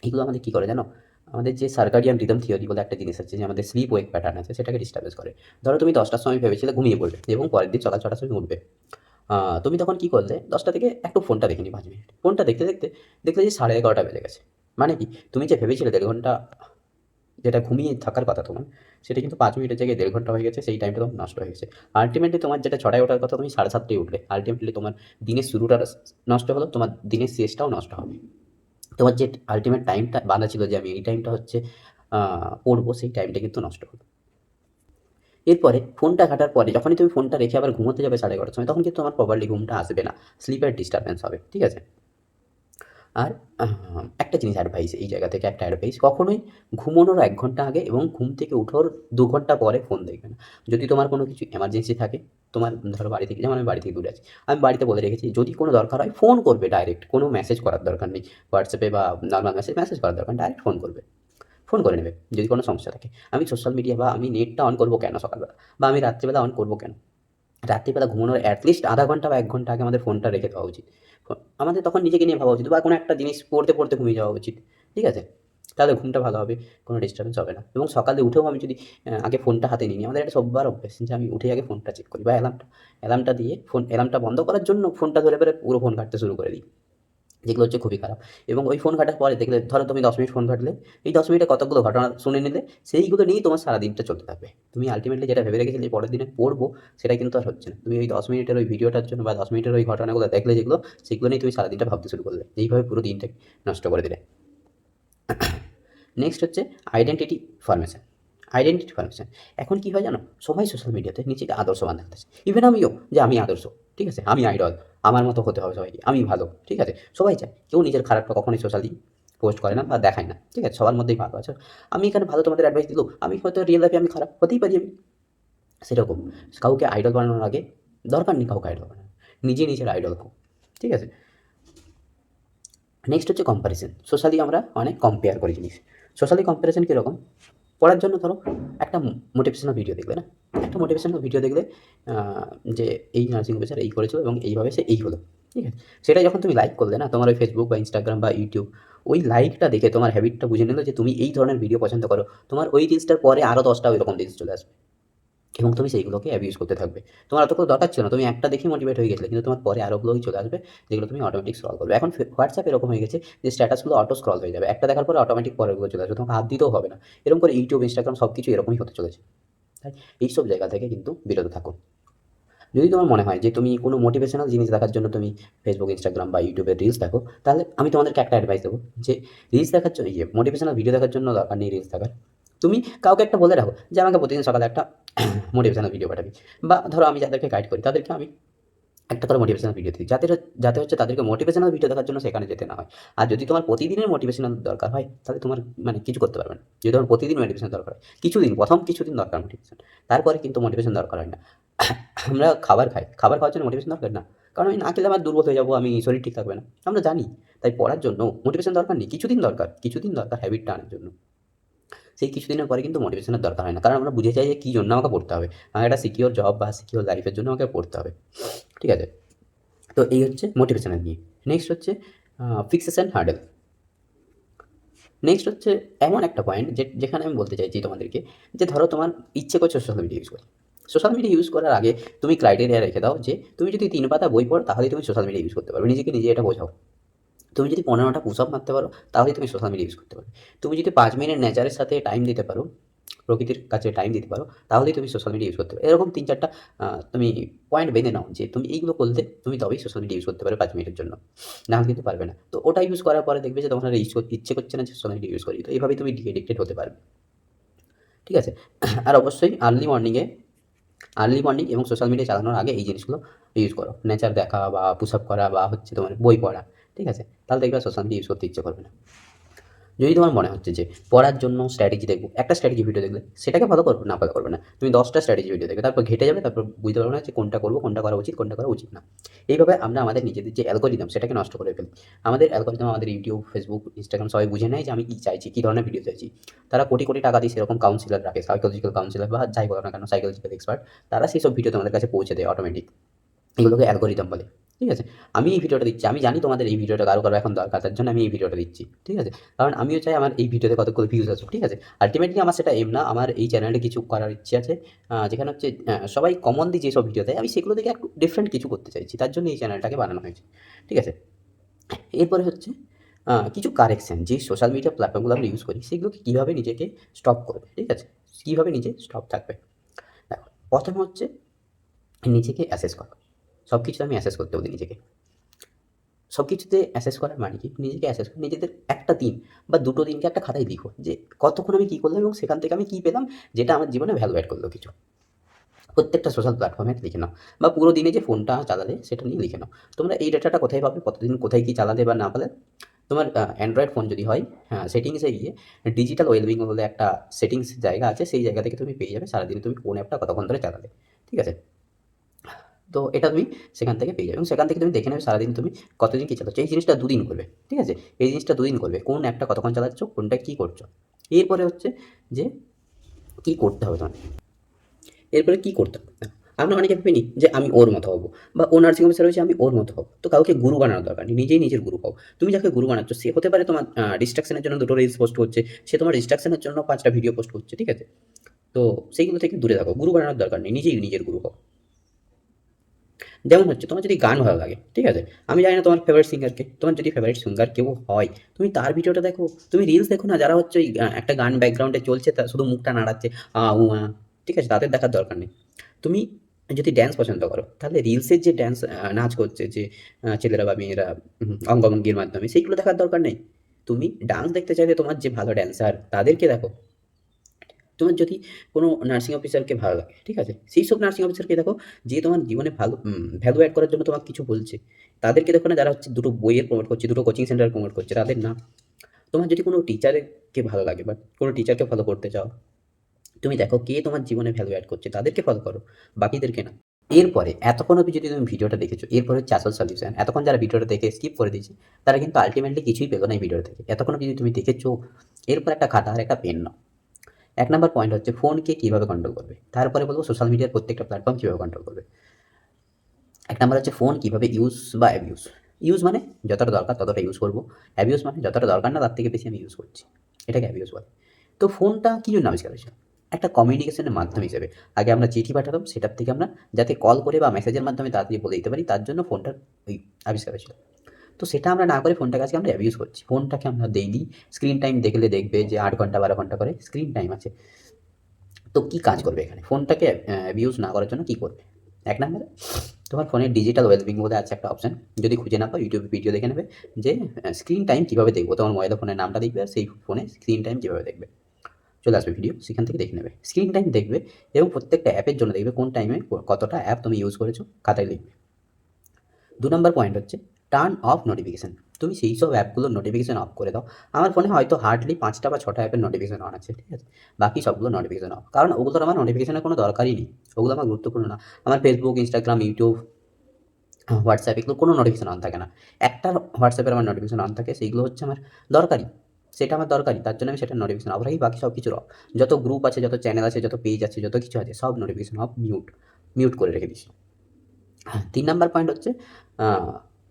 এগুলো আমাদের কী করে জানো? আমাদের যে সার্কাডিয়ান রিদম থিওরি বলে একটা জিনিস আছে, যে আমাদের স্লিপ ওয়েক প্যাটার্ন আছে, সেটাকে ডিস্টার্বেন্স করে। ধরো তুমি ১০ টার সময় ভেবেছিলে ঘুমিয়ে পড়বে এবং পরের দিন সকাল ৬ টার সময় উঠবে। তুমি তখন কী করলে? ১০টা থেকে একটু ফোনটা দেখে নিই ৫ মিনিট। ফোনটা দেখতে, দেখতে দেখলে যে ১১:৩০ বেজে গেছে। মানে কি? তুমি যে ভেবেছিলে ১.৫ ঘন্টা যেটা ঘুমিয়ে থাকার কথা তোমার, সেটা কিন্তু ৫ মিনিটের জায়গায় ১.৫ ঘন্টা হয়ে গেছে, সেই টাইমটা তোমার নষ্ট হয়ে গেছে। আল্টিমেটলি তোমার যেটা ৬টায় ওঠার কথা তুমি ৭:৩০টায় উঠলে। আল্টিমেটলি তোমার দিনের শুরুটা নষ্ট হলো, তোমার দিনের শেষটাও নষ্ট হবে। তোমার যে আল্টিমেট টাইমটা বাঁধা ছিল যে আমি এই টাইমটা হচ্ছে আ পড়বো, সেই টাইমটা কিন্তু নষ্ট হলো। এরপরে ফোনটা ঘাঁটার পরে যখনই তুমি ফোনটা রেখে আবার ঘুমোতে যাবে 11:30টার সময়, তখন কিন্তু তোমার প্রপারলি ঘুমটা আসবে না। স্লিপের ডিস্টার্বেন্স হবে। ঠিক আছে? আর একটা জিনিস অ্যাডভাইস, এই জায়গা থেকে একটা অ্যাডভাইস, কখনোই ঘুমানোর ১ ঘন্টা আগে এবং ঘুম থেকে ওঠার ২ ঘন্টা পরে ফোন দেখবে না। যদি তোমার কোনো কিছু এমার্জেন্সি থাকে, তোমার ধরো বাড়ি থেকে, যেমন আমি বাড়ি থেকে দূরে আছি। আমি বাড়িতে বলে রেখেছি যদি কোনো দরকার হয় ফোন করবে ডাইরেক্ট, কোনো মেসেজ করার দরকার নেই। হোয়াটসঅ্যাপে বা নরমাল মেসেজ করার দরকার নেই, ডাইরেক্ট ফোন করবে। ফোন করে নেবে যদি কোনো সমস্যা থাকে। আমি সোশ্যাল মিডিয়া বা আমি নেটটা অন করব কেন সকালবেলা? বা আমি রাত্রিবেলা অন করব কেন? রাত্রিবেলা ঘুমানোর এটলিস্ট আধা ঘন্টা বা ১ ঘন্টা আগে আমাদের ফোনটা রেখে দেওয়া উচিত। আমাদের তখন নিজেকে নিয়ে ভাবা উচিত বা কোনো একটা জিনিস পড়তে, পড়তে ঘুমিয়ে যাওয়া উচিত। ঠিক আছে? তাহলে ঘুমটা ভালো হবে, কোনো ডিস্টার্বেন্স হবে না। এবং সকালে উঠেও আমি যদি আগে ফোনটা হাতে নিই, আমাদের একটা সব্বার অভ্যাস যে আমি উঠেই আগে ফোনটা চেক করি বা অ্যালার্মটা দিয়ে অ্যালার্মটা বন্ধ করার জন্য ফোনটা ধরে পরে পুরো ফোন ঘাঁটতে শুরু করে দিই। যেগুলো হচ্ছে খুবই খারাপ। এবং ওই ফোন ঘাঁটার পরে দেখলে, ধরো তুমি ১০ মিনিট ফোন ঘাঁটলে, এই ১০ মিনিটে কতগুলো ঘটনা শুনে নিলে, সেইগুলো নিয়েই তোমার সারাদিনটা চলতে থাকবে। তুমি আল্টিমেটলি যেটা ভেবে রেখেছিলে যে পরের দিনে পড়বো, সেটা কিন্তু আর হচ্ছে না। তুমি ওই ১০ মিনিটের ওই ভিডিওটার জন্য বা ১০ মিনিটের ওই ঘটনাগুলো দেখলে যেগুলো, সেগুলো নিয়ে তুমি সারাদিনটা ভাবতে শুরু করলে। এইভাবে পুরো দিনটাকে নষ্ট করে দিলে। নেক্সট হচ্ছে আইডেন্টিটি ফরমেশন। Identity formation. এখন কি হয় জানো? সবাই সোশ্যাল মিডিয়াতে নিজেকে আদর্শবান দেখাচ্ছে। ইভেন আমিও, যে আমি আদর্শ। ঠিক আছে? আমি আইডল। আমার মতো হতে হবে সবাইকে। আমি ভালো। ঠিক আছে? সবাই চায়। কেউ নিজের খারাপটা কখনোই সোশ্যালি পোস্ট করে না বা দেখায় না। ঠিক আছে? সবার মধ্যেই ভালো আছে। আমি এখানে ভালো তোমাদের অ্যাডভাইস দিলাম। আমি হয়তো রিয়াল লাইফে আমি খারাপ হতেই পারি আমি। সেরকম কাউকে আইডল বানানোর আগে দরকার নেই কাউকে আইডল বানানোর। নিজে নিজের আইডল হও। ঠিক আছে? নেক্সট হচ্ছে কম্প্যারিজন। সোশ্যালি আমরা অনেক কম্পেয়ার করি জিনিস। সোশ্যালি কম্প্যারিজন কীরকম? পড়ার জন্য ধরো একটা মোটিভেশনাল ভিডিও দেখলে না? একটা মোটিভেশনাল ভিডিও দেখলে আ যে এই নার্সিং অফিসার এই করেছিল এবং এইভাবে সে এই হলো। ঠিক আছে? সেটা যখন তুমি লাইক করলে না, তোমার ওই Facebook বা Instagram বা YouTube, ওই লাইকটা দেখে তোমার হ্যাবিটটা বুঝে নিল যে তুমি এই ধরনের ভিডিও পছন্দ করো। তোমার ওই রিলসটার পরে আরও ১০ টা ওইরকম রিলস চলে আসবে। এবং তুমি সেইগুলোকে অ্যাবিউজ করতে থাকবে। তোমার অত করে দরকার ছিল না। তুমি একটা দেখেই মোটিভেট হয়ে গেছিলে। কিন্তু তোমার পরে আরোগুলোই চলে আসবে, যেগুলো তুমি অটোমেটিক স্ক্রল করবে। এখন WhatsApp এরকম হয়ে গেছে যে স্ট্যাটাসগুলো অটো স্ক্রল হয়ে যাবে। একটা দেখার পরে অটোমেটিক পরেরগুলো চলে আসবে। তোমাকে হাত দিতেও হবে না। এরকম করে YouTube, Instagram সবকিছু এরকমই হতে চলেছে। তাই এইসব জায়গা থেকে কিন্তু বিরত থাকো। যদি তোমার মনে হয় যে তুমি কোনো মোটিভেশনাল জিনিস দেখার জন্য তুমি Facebook, Instagram বা YouTube এ রিলস দেখো, তাহলে আমি তোমাদেরকে একটা অ্যাডভাইস দেবো যে রিলস দেখার জন্য, মোটিভেশনাল ভিডিও দেখার জন্য দরকার নেই রিলস দেখার। তুমি কাউকে একটা বলে রাখো যে আমাকে প্রতিদিন সকালে একটা মোটিভেশনাল ভিডিও পাঠাবি। বা ধরো আমি যাদেরকে গাইড করি তাদেরকে আমি একটা করে মোটিভেশনাল ভিডিও দিই। যাতে হচ্ছে তাদেরকে মোটিভেশনাল ভিডিও দেখার জন্য সেখানে যেতে না হয়। আর যদি তোমার প্রতিদিনের মোটিভেশনাল দরকার হয়, তাহলে তোমার মানে কিছু করতে পারবে না। যদি তোমার প্রতিদিন মোটিভেশন দরকার হয়, কিছুদিন, ১ম কিছুদিন দরকার মোটিভেশন। তারপরে কিন্তু মোটিভেশন দরকার হয় না। আমরা খাবার খাই। খাবার খাওয়ার জন্য মোটিভেশন দরকার না। কারণ আমি না খেলে আমার দুর্বল হয়ে যাবো, আমি শরীর ঠিক থাকবে না। আমরা জানি। তাই পড়ার জন্য মোটিভেশন দরকার নেই। কিছুদিন দরকার হ্যাবিটটা আনার জন্য। সেই কিছুদিনের পরে কিন্তু মোটিভেশনের দরকার হয় না। কারণ আমরা বুঝে যাই যে কী জন্য আমাকে পড়তে হবে। আমার একটা সিকিউর জব বা সিকিউর লাইফের জন্য আমাকে পড়তে হবে। ঠিক আছে? তো এই হচ্ছে মোটিভেশনের নিয়ে। নেক্সট হচ্ছে ফিক্সেশন হার্ডেল। নেক্সট হচ্ছে এমন একটা পয়েন্ট যেখানে আমি বলতে চাইছি তোমাদেরকে যে ধরো তোমার ইচ্ছে করছে সোশ্যাল মিডিয়া ইউজ করতে। সোশ্যাল মিডিয়া ইউজ করার আগে তুমি ক্রাইটেরিয়া রেখে দাও যে তুমি যদি ৩ পাতা বই পড়ো তাহলেই তুমি সোশ্যাল মিডিয়া ইউজ করতে পারবে। নিজেকে নিজে এটা বোঝাও। তুমি যদি ১৫টা পুশ আপ মারতে পারো তাহলেই তুমি সোশ্যাল মিডিয়া ইউজ করতে পারবে। তুমি যদি ৫ মিনিট নেচারের সাথে টাইম দিতে পারো, প্রকৃতির কাছে টাইম দিতে পারো, তাহলেই তুমি সোশ্যাল মিডিয়া ইউজ করতে পারো। এরকম ৩-৪টা তুমি পয়েন্ট বেঁধে নাও যে তুমি এইগুলো করলে তুমি তবেই সোশ্যাল মিডিয়া ইউজ করতে পারবে ৫ মিনিটের জন্য। নাহলে কিন্তু পারবে না। তো ওটা ইউজ করার পরে দেখবে যে তোমার আর ইচ্ছে করছে না যে সোশ্যাল মিডিয়া ইউজ করি। তো এভাবেই তুমি এডিক্টেড হতে পারবে। ঠিক আছে? আর অবশ্যই আর্লি মর্নিং এবং সোশ্যাল মিডিয়া চালানোর আগে এই জিনিসগুলো ইউজ করো। নেচার দেখা বা পুশ আপ করা বা হচ্ছে তোমার বই পড়া। ঠিক আছে? তাহলে দেখবে আর সোশ্যাল মিডিয়া ইউজ করতে ইচ্ছে করবে না। যদি তোমার মনে হচ্ছে যে পড়ার জন্য স্ট্র্যাটেজি দেখবো, একটা স্ট্র্যাটেজি ভিডিও দেখলে সেটাকে ফলো করবে, না ফলো করবে না। তুমি 10টা স্ট্র্যাটেজি ভিডিও দেখবে, তারপর ঘেঁটে যাবে, তারপর বুঝতে পারবে না যে কোনটা করবো, কোনটা করা উচিত, কোনটা করা উচিত না। এইভাবে আমরা আমাদের নিজেদের যে অ্যালগরিদম সেটাকে নষ্ট করে ফেলি। আমাদের অ্যালগরিদম আমাদের ইউটিউব, ফেসবুক, ইনস্টাগ্রাম সবাই বুঝে নেয় যে আমি কী চাইছি, কী ধরনের ভিডিও চাইছি। তারা কোটি, কোটি টাকা দিয়ে সেরকম কাউন্সিলর রাখে, সাইকোলজিক্যাল কাউন্সিলর বা যাই বলো না কেন সাইকোলজিক্যাল এক্সপার্ট। তারা সেই সব ভিডিও তোমাদের কাছে পৌঁছে দেয় অটোমেটিক। এগুলোকে অ্যালগরিদম বলে। ঠিক আছে? আমি এই ভিডিওটা দিচ্ছি। আমি জানি তোমাদের এই ভিডিওটা কারো এখন দরকার। তার জন্য আমি এই ভিডিওটা দিচ্ছি। ঠিক আছে? কারণ আমিও চাই আমার এই ভিডিওতে কতগুলো ভিউজ আসুক। ঠিক আছে? আল্টিমেটলি আমার সেটা এম না। আমার এই চ্যানেলে কিছু করার ইচ্ছে আছে। যেখানে হচ্ছে সবাই কমনলি যেসব ভিডিও দেয় আমি সেগুলো থেকে একটু ডিফারেন্ট কিছু করতে চাইছি। তার জন্য এই চ্যানেলটাকে বানানো হয়েছে। ঠিক আছে? এরপরে হচ্ছে কিছু কারেকশন যে সোশ্যাল মিডিয়া প্ল্যাটফর্মগুলো আমরা ইউজ করি সেগুলোকে কীভাবে নিজেকে স্টপ করবে। ঠিক আছে? কীভাবে নিজে স্টপ থাকবে। দেখো, ১ম হচ্ছে নিজেকে অ্যাসেস করা। সব কিছুতে আমি অ্যাসেস করতে বলি নিজেকে। সব কিছুতে অ্যাসেস করার মানে কি? নিজেকে অ্যাসেস করে নিজেদের একটা দিন বা ২ টো দিনকে একটা খাতায় লিখো যে কতক্ষণ আমি কী করলাম এবং সেখান থেকে আমি কী পেলাম যেটা আমার জীবনে ভ্যালু এড করলো কিছু। প্রত্যেকটা সোশ্যাল প্ল্যাটফর্মে লিখে নাও বা পুরো দিনে যে ফোনটা চালালে সেটা নিয়ে লিখে নাও। তোমরা এই ডেটাটা কোথায় পাবে? কতদিন কোথায় কী চালালে বা না পারলে তোমার অ্যান্ড্রয়েড ফোন যদি হয়, হ্যাঁ, সেটিংসে গিয়ে ডিজিটাল ওয়েলবিং বলে একটা সেটিংস জায়গা আছে। সেই জায়গা থেকে তুমি পেয়ে যাবে সারাদিনে তুমি কোন অ্যাপটা কতক্ষণ ধরে চালালে। ঠিক আছে? তো এটা তুমি সেখান থেকে পেয়ে যাবে এবং সেখান থেকে তুমি দেখে নেবে সারাদিন তুমি কতদিন কী চালাচ্ছ। এই জিনিসটা ২ দিন করবে। ঠিক আছে? এই জিনিসটা ২ দিন করবে। কোন অ্যাপটা কতক্ষণ চালাচ্ছ, কোনটা কী করছো। এরপরে হচ্ছে যে কী করতে হবে তোমার। এরপরে কী করতে হবে? আমরা অনেকে ভেবে নিই যে আমি ওর মতো হবো বা ও নার্সিং অফিসার হয়েছে আমি ওর মতো হবো। তো কাউকে গুরু বানানোর দরকার নেই। নিজেই নিজের গুরু হও। তুমি যাকে গুরু বানাচ্ছ সে হতে পারে তোমার ডিস্ট্রাকশন এর জন্য ২ টো রিলস পোস্ট করছে। সে তোমার ডিস্ট্রাকশন এর জন্য ৫ টা ভিডিও পোস্ট করছে। ঠিক আছে? তো সেইগুলো থেকে দূরে থাকো। গুরু বানানোর দরকার নেই। নিজেই নিজের গুরু হও। যেমন হচ্ছে তোমার যদি গান ভালো লাগে, ঠিক আছে? আমি জানি না তোমার ফেভারিট সিঙ্গার কে। তোমার যদি ফেভারিট সিঙ্গার কেউ হয়, তুমি তার ভিডিওটা দেখো। তুমি রিলস দেখো না যারা হচ্ছে ওই একটা গান ব্যাকগ্রাউন্ডে চলছে তার শুধু মুখটা নাড়াচ্ছে, ঠিক আছে? তাদের দেখার দরকার নেই। তুমি যদি ড্যান্স পছন্দ করো, তাহলে রিলসের যে ড্যান্স নাচ করছে যে ছেলেরা বা মেয়েরা অঙ্গভঙ্গির মাধ্যমে সেইগুলো দেখার দরকার নেই। তুমি ডান্স দেখতে চাইলে তোমার যে ভালো ড্যান্সার তাদেরকে দেখো। তোমার যদি কোনো নার্সিং অফিসারকে ভালো লাগে, ঠিক আছে? সেইসব নার্সিং অফিসারকে দেখো যে তোমার জীবনে ভালো ভ্যালু এড করার জন্য তোমাকে কিছু বলছে। তাদেরকে দেখো না যারা হচ্ছে ২ টো বইয়ের প্রমোট করছে, ২ টো কোচিং সেন্টার প্রমোট করছে, তাদের না। তোমার যদি কোনো টিচারকে ভালো লাগে বা কোনো টিচারকে ফলো করতে চাও, তুমি দেখো কে তোমার জীবনে ভ্যালু এড করছে, তাদেরকে ফলো করো, বাকিদেরকে না। এরপরে এতক্ষণ অবধি যদি তুমি ভিডিওটা দেখেছো, এরপরে হচ্ছে আসল সলিউশন। এতক্ষণ যারা ভিডিওটা দেখে স্কিপ করে দিয়েছে, তারা কিন্তু আল্টিমেটলি কিছুই পেলো না এই ভিডিওটা থেকে। এতক্ষণ অবধি যদি তুমি দেখেছো, এরপর একটা খাতা আর একটা পেন নাও। ১ নাম্বার পয়েন্ট হচ্ছে ফোনকে কীভাবে কন্ট্রোল করবে। তারপরে বলব সোশ্যাল মিডিয়ার প্রত্যেকটা প্ল্যাটফর্ম কীভাবে কন্ট্রোল করবে। ১ নাম্বার হচ্ছে ফোন কীভাবে ইউজ বা অ্যাবিউজ। ইউজ মানে যতটা দরকার ততটা ইউজ করব। অ্যাবিউজ মানে যতটা দরকার না তার থেকে বেশি আমি ইউজ করছি। এটাকে অ্যাবিউজ বলে। তো ফোনটা কী জন্য আবিষ্কার হয়েছিল? একটা কমিউনিকেশনের মাধ্যম হিসেবে। আগে আমরা চিঠি পাঠাতাম, সেটার থেকে আমরা যাতে কল করে বা মেসেজের মাধ্যমে তাড়াতাড়ি বলে দিতে পারি, তার জন্য ফোনটার ওই আবিষ্কার হয়েছিল। তো সেটা আমরা না করে ফোনটাকে আজকে আমরা অ্যাবিউজ করছি। ফোনটাকে আমরা ডেইলি স্ক্রিন টাইম দেখলে দেখবে যে ৮ ঘন্টা ১২ ঘন্টা করে স্ক্রিন টাইম আছে। তো কী কাজ করবে এখানে? ফোনটাকে অ্যাবিউজ না করার জন্য কী করবে? ১ নাম্বারে তোমার ফোনের ডিজিটাল ওয়েলবিং বলে আছে একটা অপশন। যদি খুঁজে না পাও ইউটিউবে ভিডিও দেখে নেবে যে স্ক্রিন টাইম কীভাবে দেখবো। তোমার মোবাইলে ফোনের নামটা দেখবে আর সেই ফোনে স্ক্রিন টাইম কীভাবে দেখবে। চলে আসবে ভিডিও, সেখান থেকে দেখে নেবে। স্ক্রিন টাইম দেখবে এবং প্রত্যেকটা অ্যাপের জন্য দেখবে কোন টাইমে কতটা অ্যাপ তুমি ইউজ করেছো খাতায় লিখবে। ২ নাম্বার পয়েন্ট হচ্ছে টার্ন অফ নোটিফিকেশন। তুমি সেই সব অ্যাপগুলোর নোটিফিকেশান অফ করে দাও। আমার ফোনে হয়তো হার্ডলি ৫টা বা ৬টা অ্যাপের নোটিফিকেশান অন আছে, ঠিক আছে? বাকি সবগুলো নোটিফিকেশান অফ। কারণ ওগুলোর আমার নোটিফিকেশানের কোনো দরকারই নেই। ওগুলো আমার গুরুত্বপূর্ণ না। আমার ফেসবুক, ইনস্টাগ্রাম, ইউটিউব, হোয়াটসঅ্যাপ এগুলো কোনো নোটিফিকেশান অন থাকে না। একটা হোয়াটসঅ্যাপের আমার নোটিফিকেশান অন থাকে, সেইগুলো হচ্ছে আমার দরকারি। সেটা আমার দরকারি। তার জন্য আমি সেটার নোটিফিকেশান অফ রাখি, বাকি সব কিছুর অফ। যত গ্রুপ আছে, যত চ্যানেল আছে, যত পেজ আছে, যত কিছু আছে সব নোটিফিকেশান অফ, মিউট করে রেখে দিছি। হ্যাঁ, ৩ নাম্বার পয়েন্ট হচ্ছে আ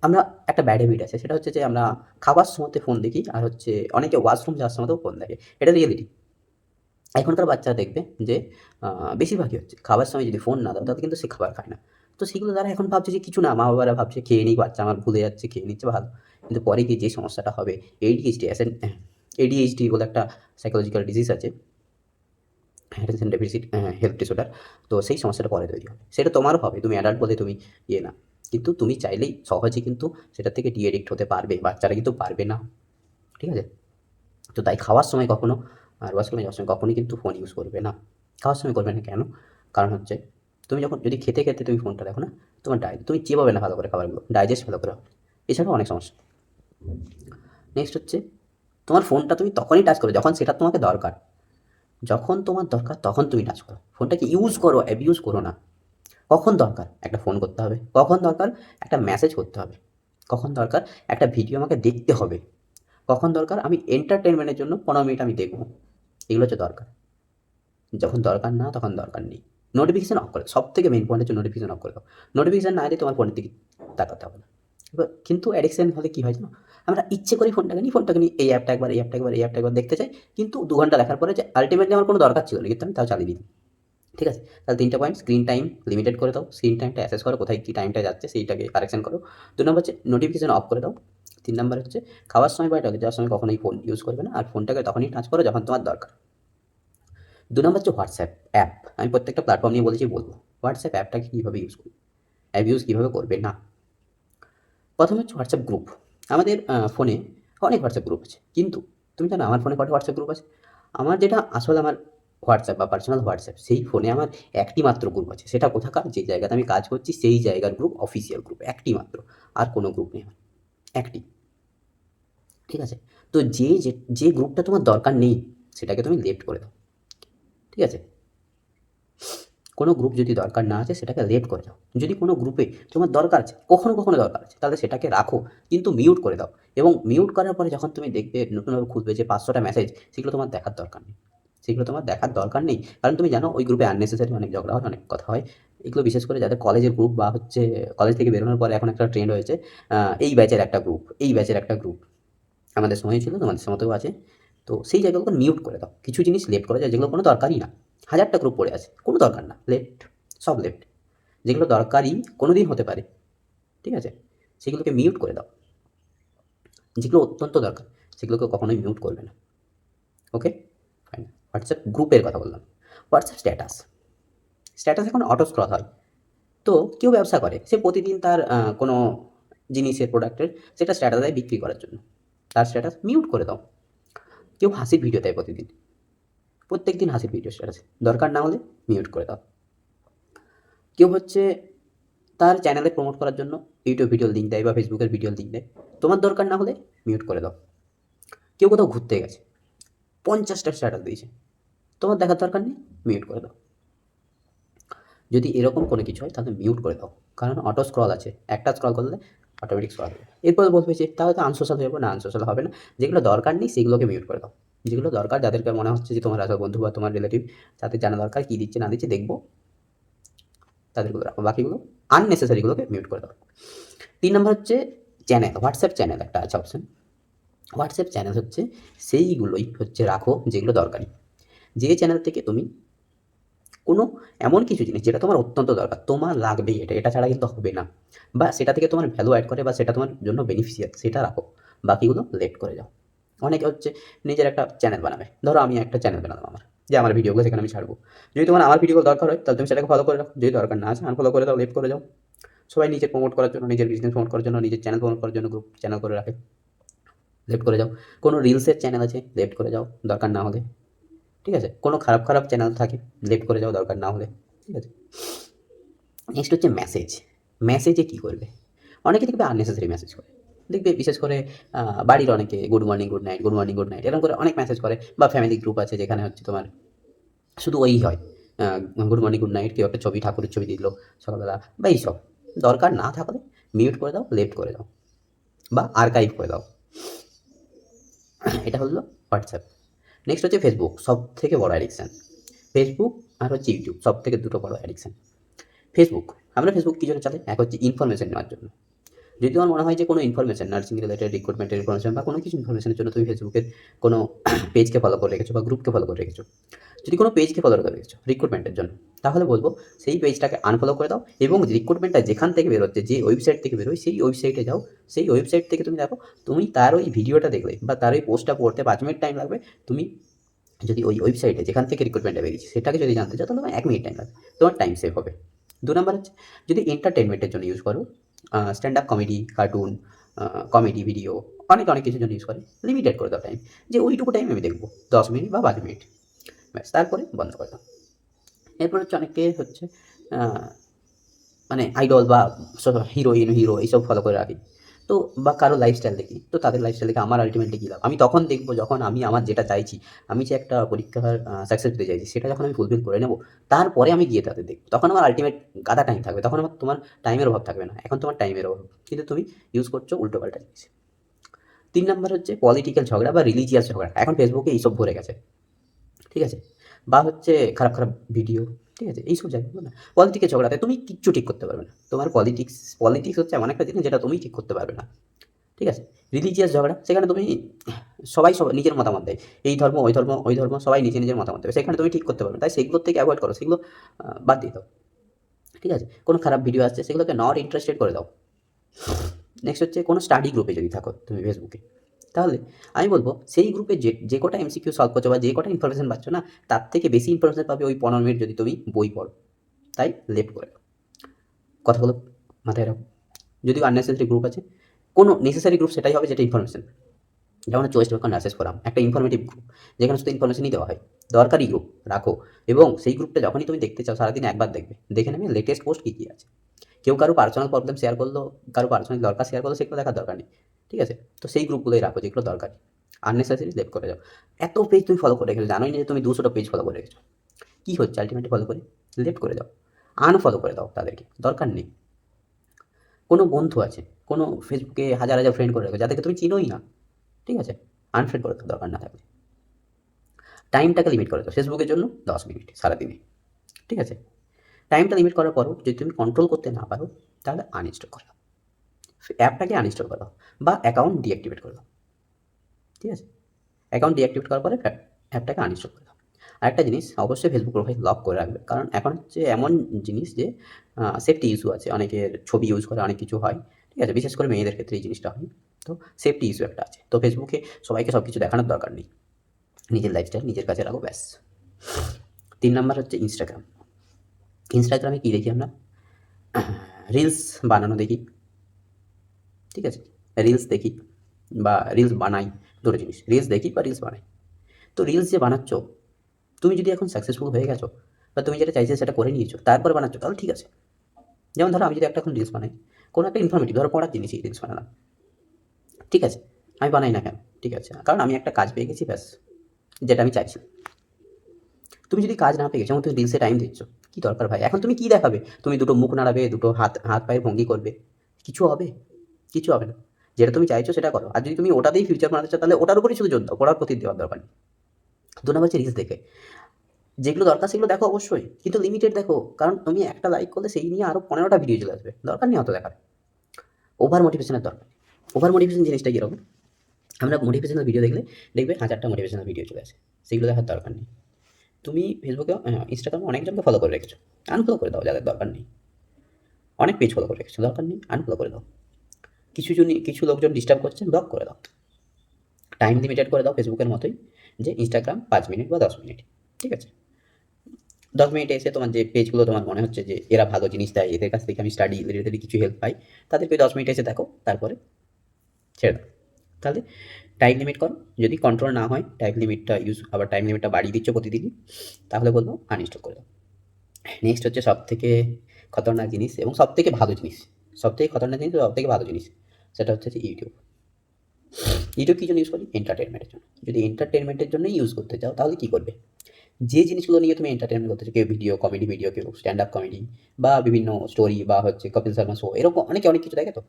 আমরা একটা ব্যাড হ্যাবিট আছে। সেটা হচ্ছে যে আমরা খাবার সময়তে ফোন দেখি আর হচ্ছে অনেকে ওয়াশরুম যাওয়ার সময়তেও ফোন দেখে। এটা রিয়েলিটি। এখনকার বাচ্চারা দেখবে যে বেশিরভাগই হচ্ছে খাবার সময় যদি ফোন না দাও তাহলে কিন্তু সে খাবার খায় না। তো সেগুলো তারা এখন ভাবছে যে কিছু না, মা-বাবারা ভাবছে খেয়ে নিক, বাচ্চা আমার ভুলে যাচ্ছে, খেয়ে নিচ্ছে ভালো। কিন্তু পরে গিয়ে যে সমস্যাটা হবে ADHD বলে একটা সাইকোলজিক্যাল ডিজিজ আছে, অ্যাটেনশন ডেফিসিট হেলথ ডিসঅর্ডার। তো সেই সমস্যাটা পরে তৈরি হবে। সেটা তোমারও হবে। তুমি অ্যাডাল্ট বলে তুমি না। কিন্তু তুমি চাইলেই সহজে কিন্তু সেটা থেকে ডি-অ্যাডিক্ট হতে পারবে। বাচ্চারা কিন্তু পারবে না। ঠিক আছে? তো তাই খাওয়ার সময় কখনো আর ওয়াশরুমে যাওয়ার সময় কখনোই কিন্তু ফোন ইউজ করবে না। খাওয়ার সময় করবে না কেন? কারণ হচ্ছে তুমি যখন যদি খেতে তুমি ফোনটা দেখো না, তোমার তুমি চিবাবে না ভালো করে খাবারগুলো। ডাইজেস্ট ভালো করে হবে। এছাড়াও অনেক সমস্যা। নেক্সট হচ্ছে তোমার ফোনটা তুমি তখনই টাচ করো যখন সেটা তোমাকে দরকার। যখন তোমার দরকার তখন তুমি টাচ করো। ফোনটাকে ইউজ করো, অ্যাবিউজ করো না। কখন দরকার? একটা ফোন করতে হবে। কখন দরকার? একটা মেসেজ করতে হবে। কখন দরকার? একটা ভিডিও আমাকে দেখতে হবে। কখন দরকার? আমি এন্টারটেইনমেন্টের জন্য ১৫ মিনিট আমি দেখব। এগুলো হচ্ছে দরকার। যখন দরকার না তখন দরকার নেই। নোটিফিকেশন অফ করে দাও। সবথেকে মেইন পয়েন্ট হচ্ছে নোটিফিকেশন অফ করে দাও। নোটিফিকেশন না এলে তোমার ফোনের দিকে তাকাতে হবে না। এবার কিন্তু অ্যাডিকশন হলে কি হয় জানো? আমরা ইচ্ছে করেই ফোনটাকে নিই এই অ্যাপটা একবার, এই অ্যাপটা একবার, এই অ্যাপটা একবার দেখতে চাই। কিন্তু ২ ঘন্টা দেখার পরে যে আল্টিমেটলি আমার কোনো দরকার ছিল না। কিন্তু আমি তাও চালিয়ে দিই। ঠিক আছে? তাহলে ৩ টা পয়েন্ট, স্ক্রিন টাইম লিমিটেড করে দাও। স্ক্রিন টাইমটা অ্যাসেস করো, কোথায় কি টাইমটা যাচ্ছে সেইটাকে কারেকশন করো। ২ নম্বর হচ্ছে নোটিফিকেশন অফ করে দাও। ৩ নাম্বার হচ্ছে খাওয়ার সময় বা টয়লেট যাওয়ার সময় কখনোই ফোন ইউজ করবে না। আর ফোনটাকে তখনই টাচ করো যখন তোমার দরকার। ২ নম্বর হচ্ছে হোয়াটসঅ্যাপ অ্যাপ। আমি প্রত্যেকটা প্ল্যাটফর্ম নিয়ে বলবো। হোয়াটসঅ্যাপ অ্যাপটাকে কীভাবে ইউজ করবে, অ্যাবিউজ কীভাবে করবে না। ১ম হচ্ছে হোয়াটসঅ্যাপ গ্রুপ। আমাদের ফোনে অনেক হোয়াটসঅ্যাপ গ্রুপ আছে। কিন্তু তুমি জানো আমার ফোনে কটা হোয়াটসঅ্যাপ গ্রুপ আছে? আমার যেটা আসলে আমার হোয়াটসঅ্যাপ বা পার্সোনাল হোয়াটসঅ্যাপ, সেই ফোনে আমার একটি মাত্র গ্রুপ আছে। সেটা কোথাকার? যে জায়গাতে আমি কাজ করছি সেই জায়গার গ্রুপ, অফিসিয়াল গ্রুপ। একটি মাত্র। আর কোনো গ্রুপ নেই আমার। একটি। ঠিক আছে? তো যে গ্রুপটা তোমার দরকার নেই সেটাকে তুমি লেফট করে দাও। ঠিক আছে? কোনো গ্রুপ যদি দরকার না আছে সেটাকে লেফট করে দাও। যদি কোনো গ্রুপে তোমার দরকার আছে, কখনো দরকার আছে, তাহলে সেটাকে রাখো, কিন্তু মিউট করে দাও। এবং মিউট করার পরে যখন তুমি দেখবে নতুনভাবে খুলবে যে ৫০০টা মেসেজ, সেগুলো তোমার দেখার দরকার নেই। সেগুলো তোমার দেখার দরকার নেই। কারণ তুমি জানো ওই গ্রুপে আননেসেসারি অনেক ঝগড়া হয়, অনেক কথা হয়। এগুলো বিশেষ করে যাদের কলেজের গ্রুপ বা হচ্ছে কলেজ থেকে বেরোনোর পরে এখন একটা ট্রেন্ড হয়েছে, এই ব্যাচের একটা গ্রুপ, এই ব্যাচের একটা গ্রুপ। আমাদের সময়ও ছিল, তোমাদের সময়তেও আছে। তো সেই জায়গাগুলো মিউট করে দাও। কিছু জিনিস লেফট করা যায় যেগুলো কোনো দরকারই না। ১০০০টা গ্রুপ পড়ে আছে, কোনো দরকার না, লেফট, সব লেফট। যেগুলো দরকারি কোনোদিন হতে পারে, ঠিক আছে? সেগুলোকে মিউট করে দাও। যেগুলো অত্যন্ত দরকার সেগুলোকে কখনোই মিউট করবে না। ওকে? ফাইন। হোয়াটসঅ্যাপ গ্রুপের কথা বললাম। হোয়াটসঅ্যাপ স্ট্যাটাস এখন অটো স্ক্রল হয়। তো কেউ ব্যবসা করে, সে প্রতিদিন তার কোনো জিনিসের প্রোডাক্টের সেটা স্ট্যাটাস দেয় বিক্রি করার জন্য। তার স্ট্যাটাস মিউট করে দাও। কেউ হাসির ভিডিও দেয় প্রতিদিন, প্রত্যেকদিন হাসির ভিডিও স্ট্যাটাস, দরকার না হলে মিউট করে দাও। কেউ হচ্ছে তার চ্যানেলে প্রমোট করার জন্য ইউটিউব ভিডিওর লিঙ্ক দেয় বা ফেসবুকের ভিডিওর লিঙ্ক দেয়, তোমার দরকার না হলে মিউট করে দাও। কেউ কোথাও ঘুরতে গেছে, 50টা স্ট্যাটাস দিয়েছে, তোমার দেখার দরকার নেই, মিউট করে দাও। যদি এরকম কোনো কিছু হয় তাহলে মিউট করে দাও। কারণ অটো স্ক্রল আছে, একটা স্ক্রল করলে অটোমেটিক স্ক্রল হবে। এরপরে বলবে যে তাহলে তো আনসোশ্যাল হয়ে যাবো, না আনসোশ্যাল হবে না। যেগুলো দরকার নেই সেগুলোকে মিউট করে দাও। যেগুলো দরকার, যাদেরকে মনে হচ্ছে যে তোমার আসল বন্ধু বা তোমার রিলেটিভ, যাদের জানা দরকার কী দিচ্ছে না দিচ্ছে দেখবো, তাদেরগুলো রাখো। বাকিগুলো আননেসেসারিগুলোকে মিউট করে দাও। ৩ নম্বর হচ্ছে চ্যানেল। হোয়াটসঅ্যাপ চ্যানেল একটা আছে অপশন। হোয়াটসঅ্যাপ চ্যানেল হচ্ছে সেইগুলোই হচ্ছে রাখো যেগুলো দরকারি। যে চ্যানেল থেকে তুমি কোনো এমন কিছু জিনিস যেটা তোমার অত্যন্ত দরকার, তোমার লাগবেই, এটা ছাড়া কিন্তু হবে না, বা সেটা থেকে তোমার ভ্যালু অ্যাড করে বা সেটা তোমার জন্য বেনিফিশিয়াল, সেটা রাখো। বাকিগুলো লেফট করে যাও। অনেকে হচ্ছে নিজের একটা চ্যানেল বানাবে। ধরো আমি একটা চ্যানেল বানালাম আমার, যে আমার ভিডিওগুলো সেখানে আমি ছাড়বো। যদি তোমার আমার ভিডিওগুলো দরকার হয় তাহলে তুমি সেটাকে ফলো করে রাখো। যদি দরকার না আছে আনফলো করে দাও, লেফট করে যাও। সবাই নিজের প্রমোট করার জন্য, নিজের বিজনেস প্রমোট করার জন্য, নিজের চ্যানেল প্রমোট করার জন্য গ্রুপ চ্যানেল করে রাখে, লেফট করে যাও। কোনো রিলসের চ্যানেল আছে, লেফট করে যাও দরকার না হলে। ঠিক আছে? কোনো খারাপ চ্যানেল থাকে, লেফট করে যাও দরকার না হলে। ঠিক আছে? নেক্সট হচ্ছে মেসেজে কী করবে? অনেকে দেখবে আননেসেসারি মেসেজ করে। দেখবে বিশেষ করে বাড়ির অনেকে good morning, good night, good morning, good night এরকম করে অনেক মেসেজ করে, বা ফ্যামিলি গ্রুপ আছে যেখানে হচ্ছে তোমার শুধু ওই হয়, গুড মর্নিং, গুড নাইট, কেউ একটা ছবি, ঠাকুরের ছবি দিল সকালবেলা বা এইসব। দরকার না থাকলে মিউট করে দাও, লেফট করে দাও বা আর্কাইভ করে দাও। এটা হলো হোয়াটসঅ্যাপ। নেক্সট হচ্ছে ফেসবুক, সব থেকে বড় অ্যাডিকশান। ফেসবুক আর হচ্ছে ইউটিউব, সব থেকে দুটো বড় অ্যাডিকশান। ফেসবুক, আমরা ফেসবুক কী জন্য চালাই? এক হচ্ছে ইনফরমেশন নেওয়ার জন্য। যদি তোমার মনে হয় যে কোনো ইনফরমেশন, নার্সিং রিলেটেড, রিক্রুটমেন্টের ইনফরমেশন বা কোনো কিছু ইনফরমেশনের জন্য তুমি ফেসবুকের কোনো পেজকে ফলো করে রেখেছো বা গ্রুপকে ফলো করে রেখেছো, যদি কোনো পেজকে ফলো করে রেখেছো রিক্রুটমেন্টের জন্য, তাহলে বলবো সেই পেজটাকে আনফলো করে দাও এবং রিক্রুটমেন্টটা যেখান থেকে বেরোচ্ছে, যে ওয়েবসাইট থেকে বেরোয় সেই ওয়েবসাইটে যাও। সেই ওয়েবসাইট থেকে তুমি দেখো, তুমি তার ওই ভিডিওটা দেখলে বা তার ওই পোস্টটা পড়তে 5 মিনিট টাইম লাগবে। তুমি যদি ওই ওয়েবসাইটে যেখান থেকে রিক্রুটমেন্টটা বেরিয়েছে সেটাকে যদি জানতে চাও, তাহলে তোমার 1 মিনিট টাইম লাগবে, তোমার টাইম সেভ হবে। 2 নাম্বার হচ্ছে, যদি এন্টারটেনমেন্টের জন্য ইউজ করো, stand up comedy, cartoon, comedy video, অনেক কিছুর জন্য ইউজ করে, লিমিটেড করে দাও টাইম, যে ওইটুকু টাইম আমি দেখবো 10 মিনিট বা 12 মিনিট, ব্যাস, তারপরে বন্ধ করে দাও। এরপর হচ্ছে অনেকে হচ্ছে মানে আইডল বা হিরোইন, হিরো এইসব ফলো করে রাখি, তো বা কারো লাইফস্টাইল দেখি, তো তাদের লাইফস্টাইল দেখে আমার আলটিমেটলি কী লাভ? আমি তখন দেখবো যখন আমি আমার যেটা চাইছি, আমি যে একটা পরীক্ষার সাকসেস পেতে চাইছি সেটা যখন আমি ফুলফিল করে নেবো, তারপরে আমি গিয়ে তাদের দেখবো, তখন আমার আলটিমেট গাদা টাইম থাকবে, তখন আমার তোমার টাইমের অভাব থাকবে না। এখন তোমার টাইমের অভাব, কিন্তু তুমি ইউজ করছো উল্টোপাল্টা জিনিস। 3 নাম্বার হচ্ছে পলিটিক্যাল ঝগড়া বা রিলিজিয়াস ঝগড়া, এখন ফেসবুকে এইসব ভরে গেছে, ঠিক আছে? বা হচ্ছে খারাপ, খারাপ ভিডিও, ঠিক আছে? এইসব জায়গাগুলো না, পলিটিক্যাল ঝগড়াতে তুমি কিচ্ছু ঠিক করতে পারবে না। তোমার পলিটিক্স হচ্ছে এমন একটা জিনিস যেটা তুমি ঠিক করতে পারবে না, ঠিক আছে? রিলিজিয়াস ঝগড়া, সেখানে তুমি সবাই নিজের মতামত দেয়। এই ধর্ম, ওই ধর্ম, ওই ধর্ম, সবাই নিজের মতামত দেবে। সেখানে তুমি ঠিক করতে পারবে না। তাই সেগুলোর থেকে অ্যাভয়েড করো। সেগুলো বাদ দিয়ে দাও, ঠিক আছে? কোনো খারাপ ভিডিও আসছে সেগুলোকে নট ইন্টারেস্টেড করে দাও। নেক্সট হচ্ছে কোনো স্টাডি গ্রুপে যদি থাকো তুমি ফেসবুকে, তাহলে আমি বলবো সেই গ্রুপে যে কটা এমসিকিউ সলভ করছো বা যে কটা ইনফরমেশন পাচ্ছ না, তার থেকে বেশি ইনফরমেশন পাবে ওই 15 মিনিট যদি তুমি বই পড়ো। তাই লেফট করে দাও। কথাগুলো মাথায় রাখো। যদিও আননেসেসারি গ্রুপ আছে, কোনো নেসেসারি গ্রুপ সেটাই হবে যেটা ইনফরমেশন। যেমন হচ্ছে ওয়েস্ট বেঙ্গল নার্সেস ফোরাম, একটা ইনফরমেটিভ গ্রুপ, যেখানে শুধু ইনফরমেশনই দেওয়া হয়। দরকারি গ্রুপ রাখো, এবং সেই গ্রুপটা যখনই তুমি দেখতে চাও সারাদিন একবার দেখবে, দেখে নেবে লেটেস্ট পোস্ট কী কী আছে। কেউ কারো পার্সোনাল প্রবলেম শেয়ার করলো, কারো পার্সোনাল দরকার শেয়ার করলো, সেগুলো দেখার দরকার নেই, ঠিক আছে? তো সেই গ্রুপগুলোই রাখো যেগুলো দরকারি। আননেসেসারি লেফট করে যাও। এত পেজ তুমি ফলো করে রেখেছো, জানোই না যে তুমি 200টা পেজ ফলো করে রেখেছো। কী হচ্ছে আলটিমেটলি ফলো করে? লেফট করে দাও, আনফলো করে দাও, তাদেরকে দরকার নেই। কোনো বন্ধু আছে, কোনো ফেসবুকে হাজার হাজার ফ্রেন্ড করে রেখো যাদেরকে তুমি চিনোই না, ঠিক আছে? আনফ্রেন্ড করে দাও দরকার না থাকলে। টাইমটাকে লিমিট করে দাও, ফেসবুকের জন্য 10 মিনিট সারাদিনে, ঠিক আছে? টাইমটা লিমিট করার পরও যদি তুমি কন্ট্রোল করতে না পারো, তাহলে আনইনস্টল করে দাও, অ্যাপটাকে আনইনস্টল করে দাও বা অ্যাকাউন্ট ডিঅ্যাক্টিভেট করে দাও, ঠিক আছে? অ্যাকাউন্ট ডিঅ্যাক্টিভেট করার পরে অ্যাপটাকে আনইনস্টল করে দাও। আরেকটা জিনিস, অবশ্যই ফেসবুক প্রোফাইল লক করে রাখবে, কারণ এখন হচ্ছে এমন জিনিস যে সেফটি ইস্যু আছে, অনেকের ছবি ইউজ করে অনেক কিছু হয়, ঠিক আছে? বিশেষ করে মেয়েদের ক্ষেত্রে এই জিনিসটা হয়। তো সেফটি ইস্যু একটা আছে, তো ফেসবুকে সবাইকে সব কিছু দেখানোর দরকার নেই, নিজের লাইফস্টাইল নিজের কাছে রাখো, ব্যাস। 3 নাম্বার হচ্ছে ইনস্টাগ্রাম। ইনস্টাগ্রামে কী দেখি আমরা? রিলস বানানো দেখি, ঠিক আছে? রিলস দেখি বা রিলস বানাই, দুটো জিনিস, রিলস দেখি বা রিলস বানাই। তো রিলস যে বানাচ্ছ, তুমি যদি এখন সাকসেসফুল হয়ে গেছো বা তুমি যেটা চাইছো সেটা করে নিয়েছো, তারপরে বানাচ্ছো, তাহলে ঠিক আছে। যেমন ধরো আমি যদি একটা এখন রিলস বানাই, কোনো একটা ইনফরমেটিভ, ধরো পড়ার জিনিসই রিলস বানালাম, ঠিক আছে? আমি বানাই না কেন? ঠিক আছে, কারণ আমি একটা কাজ পেয়ে গেছি, ব্যাস, যেটা আমি চাইছি। তুমি যদি কাজ না পেয়ে গেছো এবং তুমি রিলসে টাইম দিচ্ছ, কী দরকার ভাই? এখন তুমি কী দেখাবে? তুমি দুটো মুখ নাড়াবে, দুটো হাত হাত পায়ের ভঙ্গি করবে, কিছু হবে? কিছু হবে না। যেটা তুমি চাইছো সেটা করো। আর যদি তুমি ওটাতেই ফিউচার বানাতে চাও, তাহলে ওটার উপরেই শুধু জোর দাও, পড়ার প্রতি দেওয়ার দরকার নেই। 2 নাম্বার হচ্ছে রিলস দেখে। যেগুলো দরকার সেগুলো দেখো অবশ্যই, কিন্তু লিমিটেড দেখো, কারণ তুমি একটা লাইক করলে সেই নিয়ে আরও 15টা ভিডিও চলে আসবে, দরকার নেই অত দেখার। ওভার মোটিভেশনের দরকার নেই। ওভার মোটিভেশন জিনিসটা কীরকম? আমরা মোটিভেশনাল ভিডিও দেখলে দেখবে 1000টা মোটিভেশনাল ভিডিও চলে আসে, সেগুলো দেখার দরকার নেই। তুমি ফেসবুকে, ইনস্টাগ্রামে অনেকজনকে ফলো করে রেখেছো, আনফলো করে দাও যাদের দরকার নেই। অনেক পেজ ফলো করে রেখেছো, দরকার নেই, আনফলো করে দাও। কিছু লোকজন ডিস্টার্ব করছে, ব্লক করে দাও। টাইম লিমিটেড করে দাও ফেসবুকের মতোই, যে ইনস্টাগ্রাম 5 মিনিট বা 10 মিনিট, ঠিক আছে? 10 মিনিটে এসে তোমার যে পেজগুলো তোমার মনে হচ্ছে যে এরা ভালো জিনিস দেয়, এদের কাছ থেকে আমি স্টাডি রিলেটেড কিছু হেল্প পাই, তাদেরকে 10 মিনিট এসে দেখো, তারপরে ছেড়ে দাও। তাহলে টাইম লিমিট করো। যদি কন্ট্রোল না হয়, টাইম লিমিটটা বাড়িয়ে দিচ্ছ প্রতিদিনই, তাহলে বলবো আনইনস্টল করে দাও। নেক্সট হচ্ছে সবথেকে খতরনাক জিনিস এবং সবথেকে ভালো জিনিস, সবথেকে খতরনাক জিনিস, সবথেকে ভালো জিনিস, সেটা হচ্ছে যে ইউটিউব। ইউটিউব কী জন্য ইউজ করি? এন্টারটেনমেন্টের জন্য। যদি এন্টারটেনমেন্টের জন্যই ইউজ করতে চাও তাহলে কী করবে? যে জিনিসগুলো নিয়ে তুমি এন্টারটেনমেন্ট করতে চাও, কেউ ভিডিও, কমেডি ভিডিও, কেউ স্ট্যান্ড আপ কমেডি বা বিভিন্ন স্টোরি বা হচ্ছে কপিল শর্মা শো, এরকম অনেকে অনেক কিছু দেখে তো।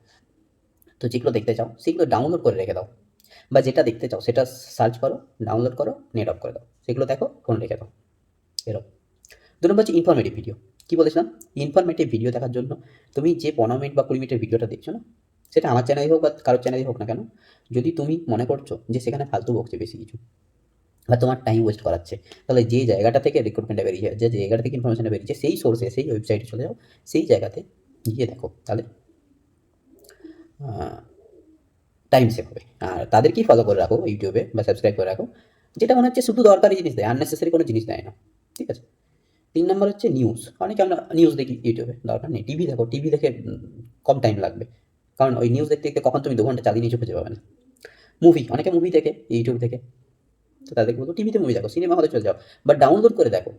তো যেগুলো দেখতে চাও সেগুলো ডাউনলোড করে রেখে দাও, বা যেটা দেখতে চাও সেটা সার্চ করো, ডাউনলোড করো, নেট অফ করে দাও, সেগুলো দেখো, ফোনে রেখে দাও, এরকম। ২ নম্বর হচ্ছে ইনফরমেটিভ ভিডিও। কী বলেছিলাম? ইনফরমেটিভ ভিডিও দেখার জন্য তুমি যে ১৫ মিনিট বা ২০ মিনিটের ভিডিওটা দেখছো না, সেটা আমার চ্যানেলেই হোক বা কারোর চ্যানেলেই হোক না কেন, যদি তুমি মনে করছো যে সেখানে ফালতু বকছে বেশি কিছু বা তোমার টাইম ওয়েস্ট করাচ্ছে, তাহলে যে জায়গাটা থেকে রিক্রুটমেন্টটা বেরিয়ে যায়, যে জায়গাটা থেকে ইনফরমেশনটা বেরিয়েছে, সেই সোর্সে, সেই ওয়েবসাইটে চলে যাও, সেই জায়গাতে গিয়ে দেখো, তাহলে টাইম সেভ হবে। আর তাদেরকেই ফলো করে রাখো ইউটিউবে বা সাবস্ক্রাইব করে রাখো, যেটা মনে হচ্ছে শুধু দরকারি জিনিস দেয়, আননেসেসারি কোনো জিনিস দেয় না। ঠিক আছে? ৩ নম্বর হচ্ছে নিউজ। অনেকে আমরা নিউজ দেখি ইউটিউবে, দরকার নেই। টিভি দেখো, টিভি দেখে কম টাইম লাগবে। কারণ ওই নিউজ দেখতে কখন তুমি ২ ঘন্টা চালিয়ে নিয়েছো খুঁজে পাবে না। মুভি, অনেকে মুভি দেখে ইউটিউব থেকে। তো তাদেরকে বলবো টিভিতে মুভি দেখো, সিনেমা হলে চলে যাও, বা ডাউনলোড করে দেখো।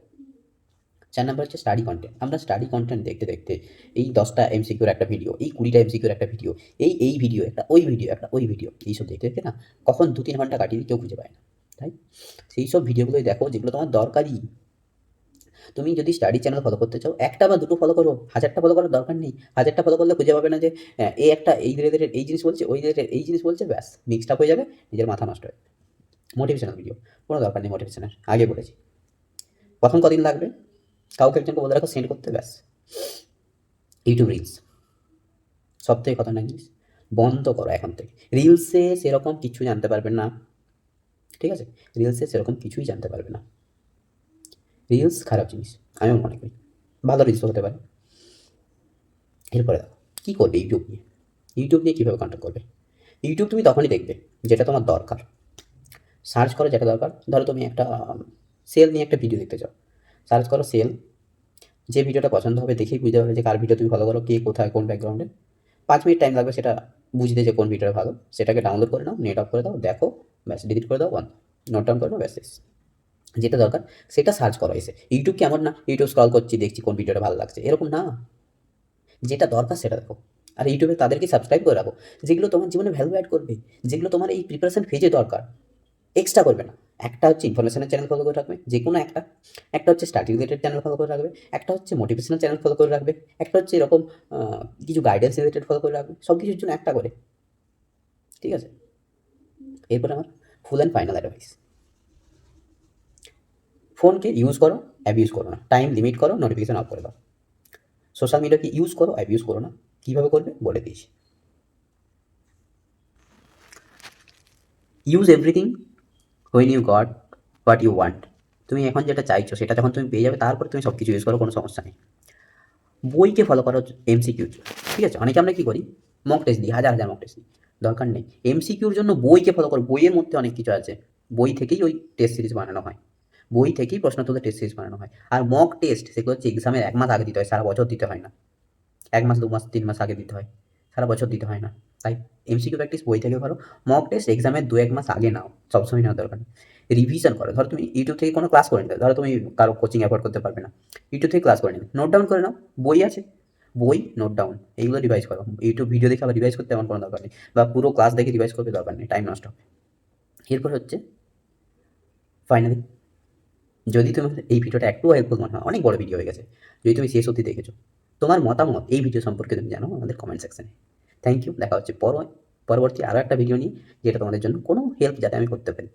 ৪ নাম্বার হচ্ছে স্টাডি কনটেন্ট। আমরা স্টাডি কনটেন্ট দেখতে, দেখতে এই ১০টা এমসিকিউর একটা ভিডিও, এই ২০টা এমসিকিউর একটা ভিডিও, এই ভিডিও একটা, ওই ভিডিও একটা, ওই ভিডিও, এইসব দেখতে, দেখতে না কখন ২-৩ ঘন্টা কাটিয়ে দিই কেউ খুঁজে পায় না। তাই সেই সব ভিডিওগুলোই দেখো যেগুলো তোমার দরকারি। তুমি যদি স্টাডি চ্যানেল ফলো করতে চাও, ১টা বা ২টো ফলো করো, ১০০০টা ফলো করার দরকার নেই। ১০০০টা ফলো করলে খুঁজে পাবে না যে এ একটা এই রিলেটেড এই জিনিস বলছে, ওই রিলেটেড এই জিনিস বলছে, ব্যাস মিক্সড আপ হয়ে যাবে, নিজের মাথা নষ্ট হয়ে যাবে। মোটিভেশনাল ভিডিও, কোনো দরকার নেই মোটিভেশনের, আগে বলেছি। ১ম কদিন লাগবে, কাউকে একজনকে বলে রাখো সেন্ড করতে, ব্যাস। ইউটিউব রিলস সবথেকে খতরনাক জিনিস, বন্ধ করো এখন থেকে। রিলসে সেরকম কিছু জানতে পারবে না, ঠিক আছে? রিলসে সেরকম কিছুই জানতে পারবে না। রিলস খারাপ জিনিস, আমিও মনে করি। ভালো রিলসও হতে পারে। এরপরে দেখো কী করবে ইউটিউব নিয়ে। ইউটিউব নিয়ে কীভাবে কন্ট্যাক্ট করবে? ইউটিউব তুমি তখনই দেখবে যেটা তোমার দরকার। সার্চ করো যেটা দরকার। ধরো তুমি একটা সেল নিয়ে একটা ভিডিও দেখতে চাও, সার্চ করো সেল। যে ভিডিওটা পছন্দ হবে দেখেই বুঝতে পারবে যে কার ভিডিও তুমি ফলো করো, কে কোথায় কোন ব্যাকগ্রাউন্ডে। ৫ মিনিট টাইম লাগবে সেটা বুঝতে যে কোন ভিডিওটা ভালো। সেটাকে ডাউনলোড করে নাও, নেট অফ করে দাও, দেখো, ব্যাস ডিলিট করে দাও, বন্ধ। নোট ডাউন করে নাও, ব্যাস শেষ। যেটা দরকার সেটা সার্চ করো এসে। ইউটিউব কি এমন না ইউটিউব স্ক্রল করছি দেখছি কোন ভিডিওটা ভালো লাগছে, এরকম না। যেটা দরকার সেটা দেখো। আর ইউটিউবে তাদেরকে সাবস্ক্রাইব করে রাখো যেগুলো তোমার জীবনে ভ্যালু অ্যাড করবে, যেগুলো তোমার এই প্রিপারেশন ফেজে দরকার। এক্সট্রা করবে না। একটা হচ্ছে ইনফরমেশনের চ্যানেল ফলো করে রাখবে, যে কোনো একটা। একটা হচ্ছে স্টাডি রিলেটেড চ্যানেল ফলো করে রাখবে, একটা হচ্ছে মোটিভেশনাল চ্যানেল ফলো করে রাখবে, একটা হচ্ছে এরকম কিছু গাইডেন্স রিলেটেড ফলো করে রাখবে, সব কিছুর জন্য একটা করে। ঠিক আছে? এরপরে আমার ফুল অ্যান্ড ফাইনাল অ্যাডভাইস, ফোনকে ইউজ করো, অ্যাবিউজ করো না। টাইম লিমিট করো, নোটিফিকেশন অফ করে দাও। সোশ্যাল মিডিয়াকে ইউজ করো, অ্যাবিউজ করো না। কীভাবে করবে বলে দিয়েছি। Use everything when you got what you want. তুমি এখন যেটা চাইছো সেটা যখন তুমি পেয়ে যাবে, তারপরে তুমি সব কিছু ইউজ করো, কোনো সমস্যা নেই। বইকে ফলো করো এমসিকিউর, ঠিক আছে? অনেকে আমরা কী করি, মক টেস্ট দিই, হাজার হাজার মক টেস্ট দিই, দরকার নেই। এমসিকিউর জন্য বইকে ফলো করো। বইয়ের মধ্যে অনেক কিছু আছে, বই থেকেই ওই টেস্ট সিরিজ বানানো হয়, বই থেকেই প্রশ্ন তুলে টেস্ট সিরিজ বানানো হয়। আর মক টেস্ট সেগুলো হচ্ছে এক্সামের ১ মাস আগে দিতে হয়, সারা বছর দিতে হয় না। ১ মাস, ২ মাস, ৩ মাস আগে দিতে হয়, সারা বছর দিতে হয় না। তাই এমসিকিউ প্র্যাকটিস বই থেকে করো। মক টেস্ট এক্সামের ২-১ মাস আগে নাও, সবসময় নেওয়ার দরকার নেই। রিভিশন করো। ধরো তুমি ইউটিউব থেকে কোনো ক্লাস করে নিলে, ধরো তুমি কারো কোচিং অ্যাফোর্ড করতে পারবে না, ইউটিউব থেকে ক্লাস করে নিলে, নোট ডাউন করে নাও। বই আছে, বই, নোট ডাউন, এইগুলো রিভাইজ করো। ইউটিউব ভিডিও দেখে আবার রিভাইজ করতে এমন কোনো দরকার নেই, বা পুরো ক্লাস দেখে রিভাইজ করতে দরকার নেই, টাইম নষ্ট হবে। এরপর হচ্ছে ফাইনালি, যদি তোমার এই ভিডিওটা একটুও হেল্পফুল মনে হয়, অনেক বড় ভিডিও হয়ে গেছে, যদি তুমি শেষ অবধি দেখেছো, তোমার মতামত এই ভিডিও সম্পর্কে তুমি জানো আমাদের কমেন্ট সেকশনে। Thank you. দেখা হচ্ছে পরবর্তী আরও একটা ভিডিও নিয়ে, যেটা তোমাদের জন্য কোনো হেল্প যাতে আমি করতে পারি।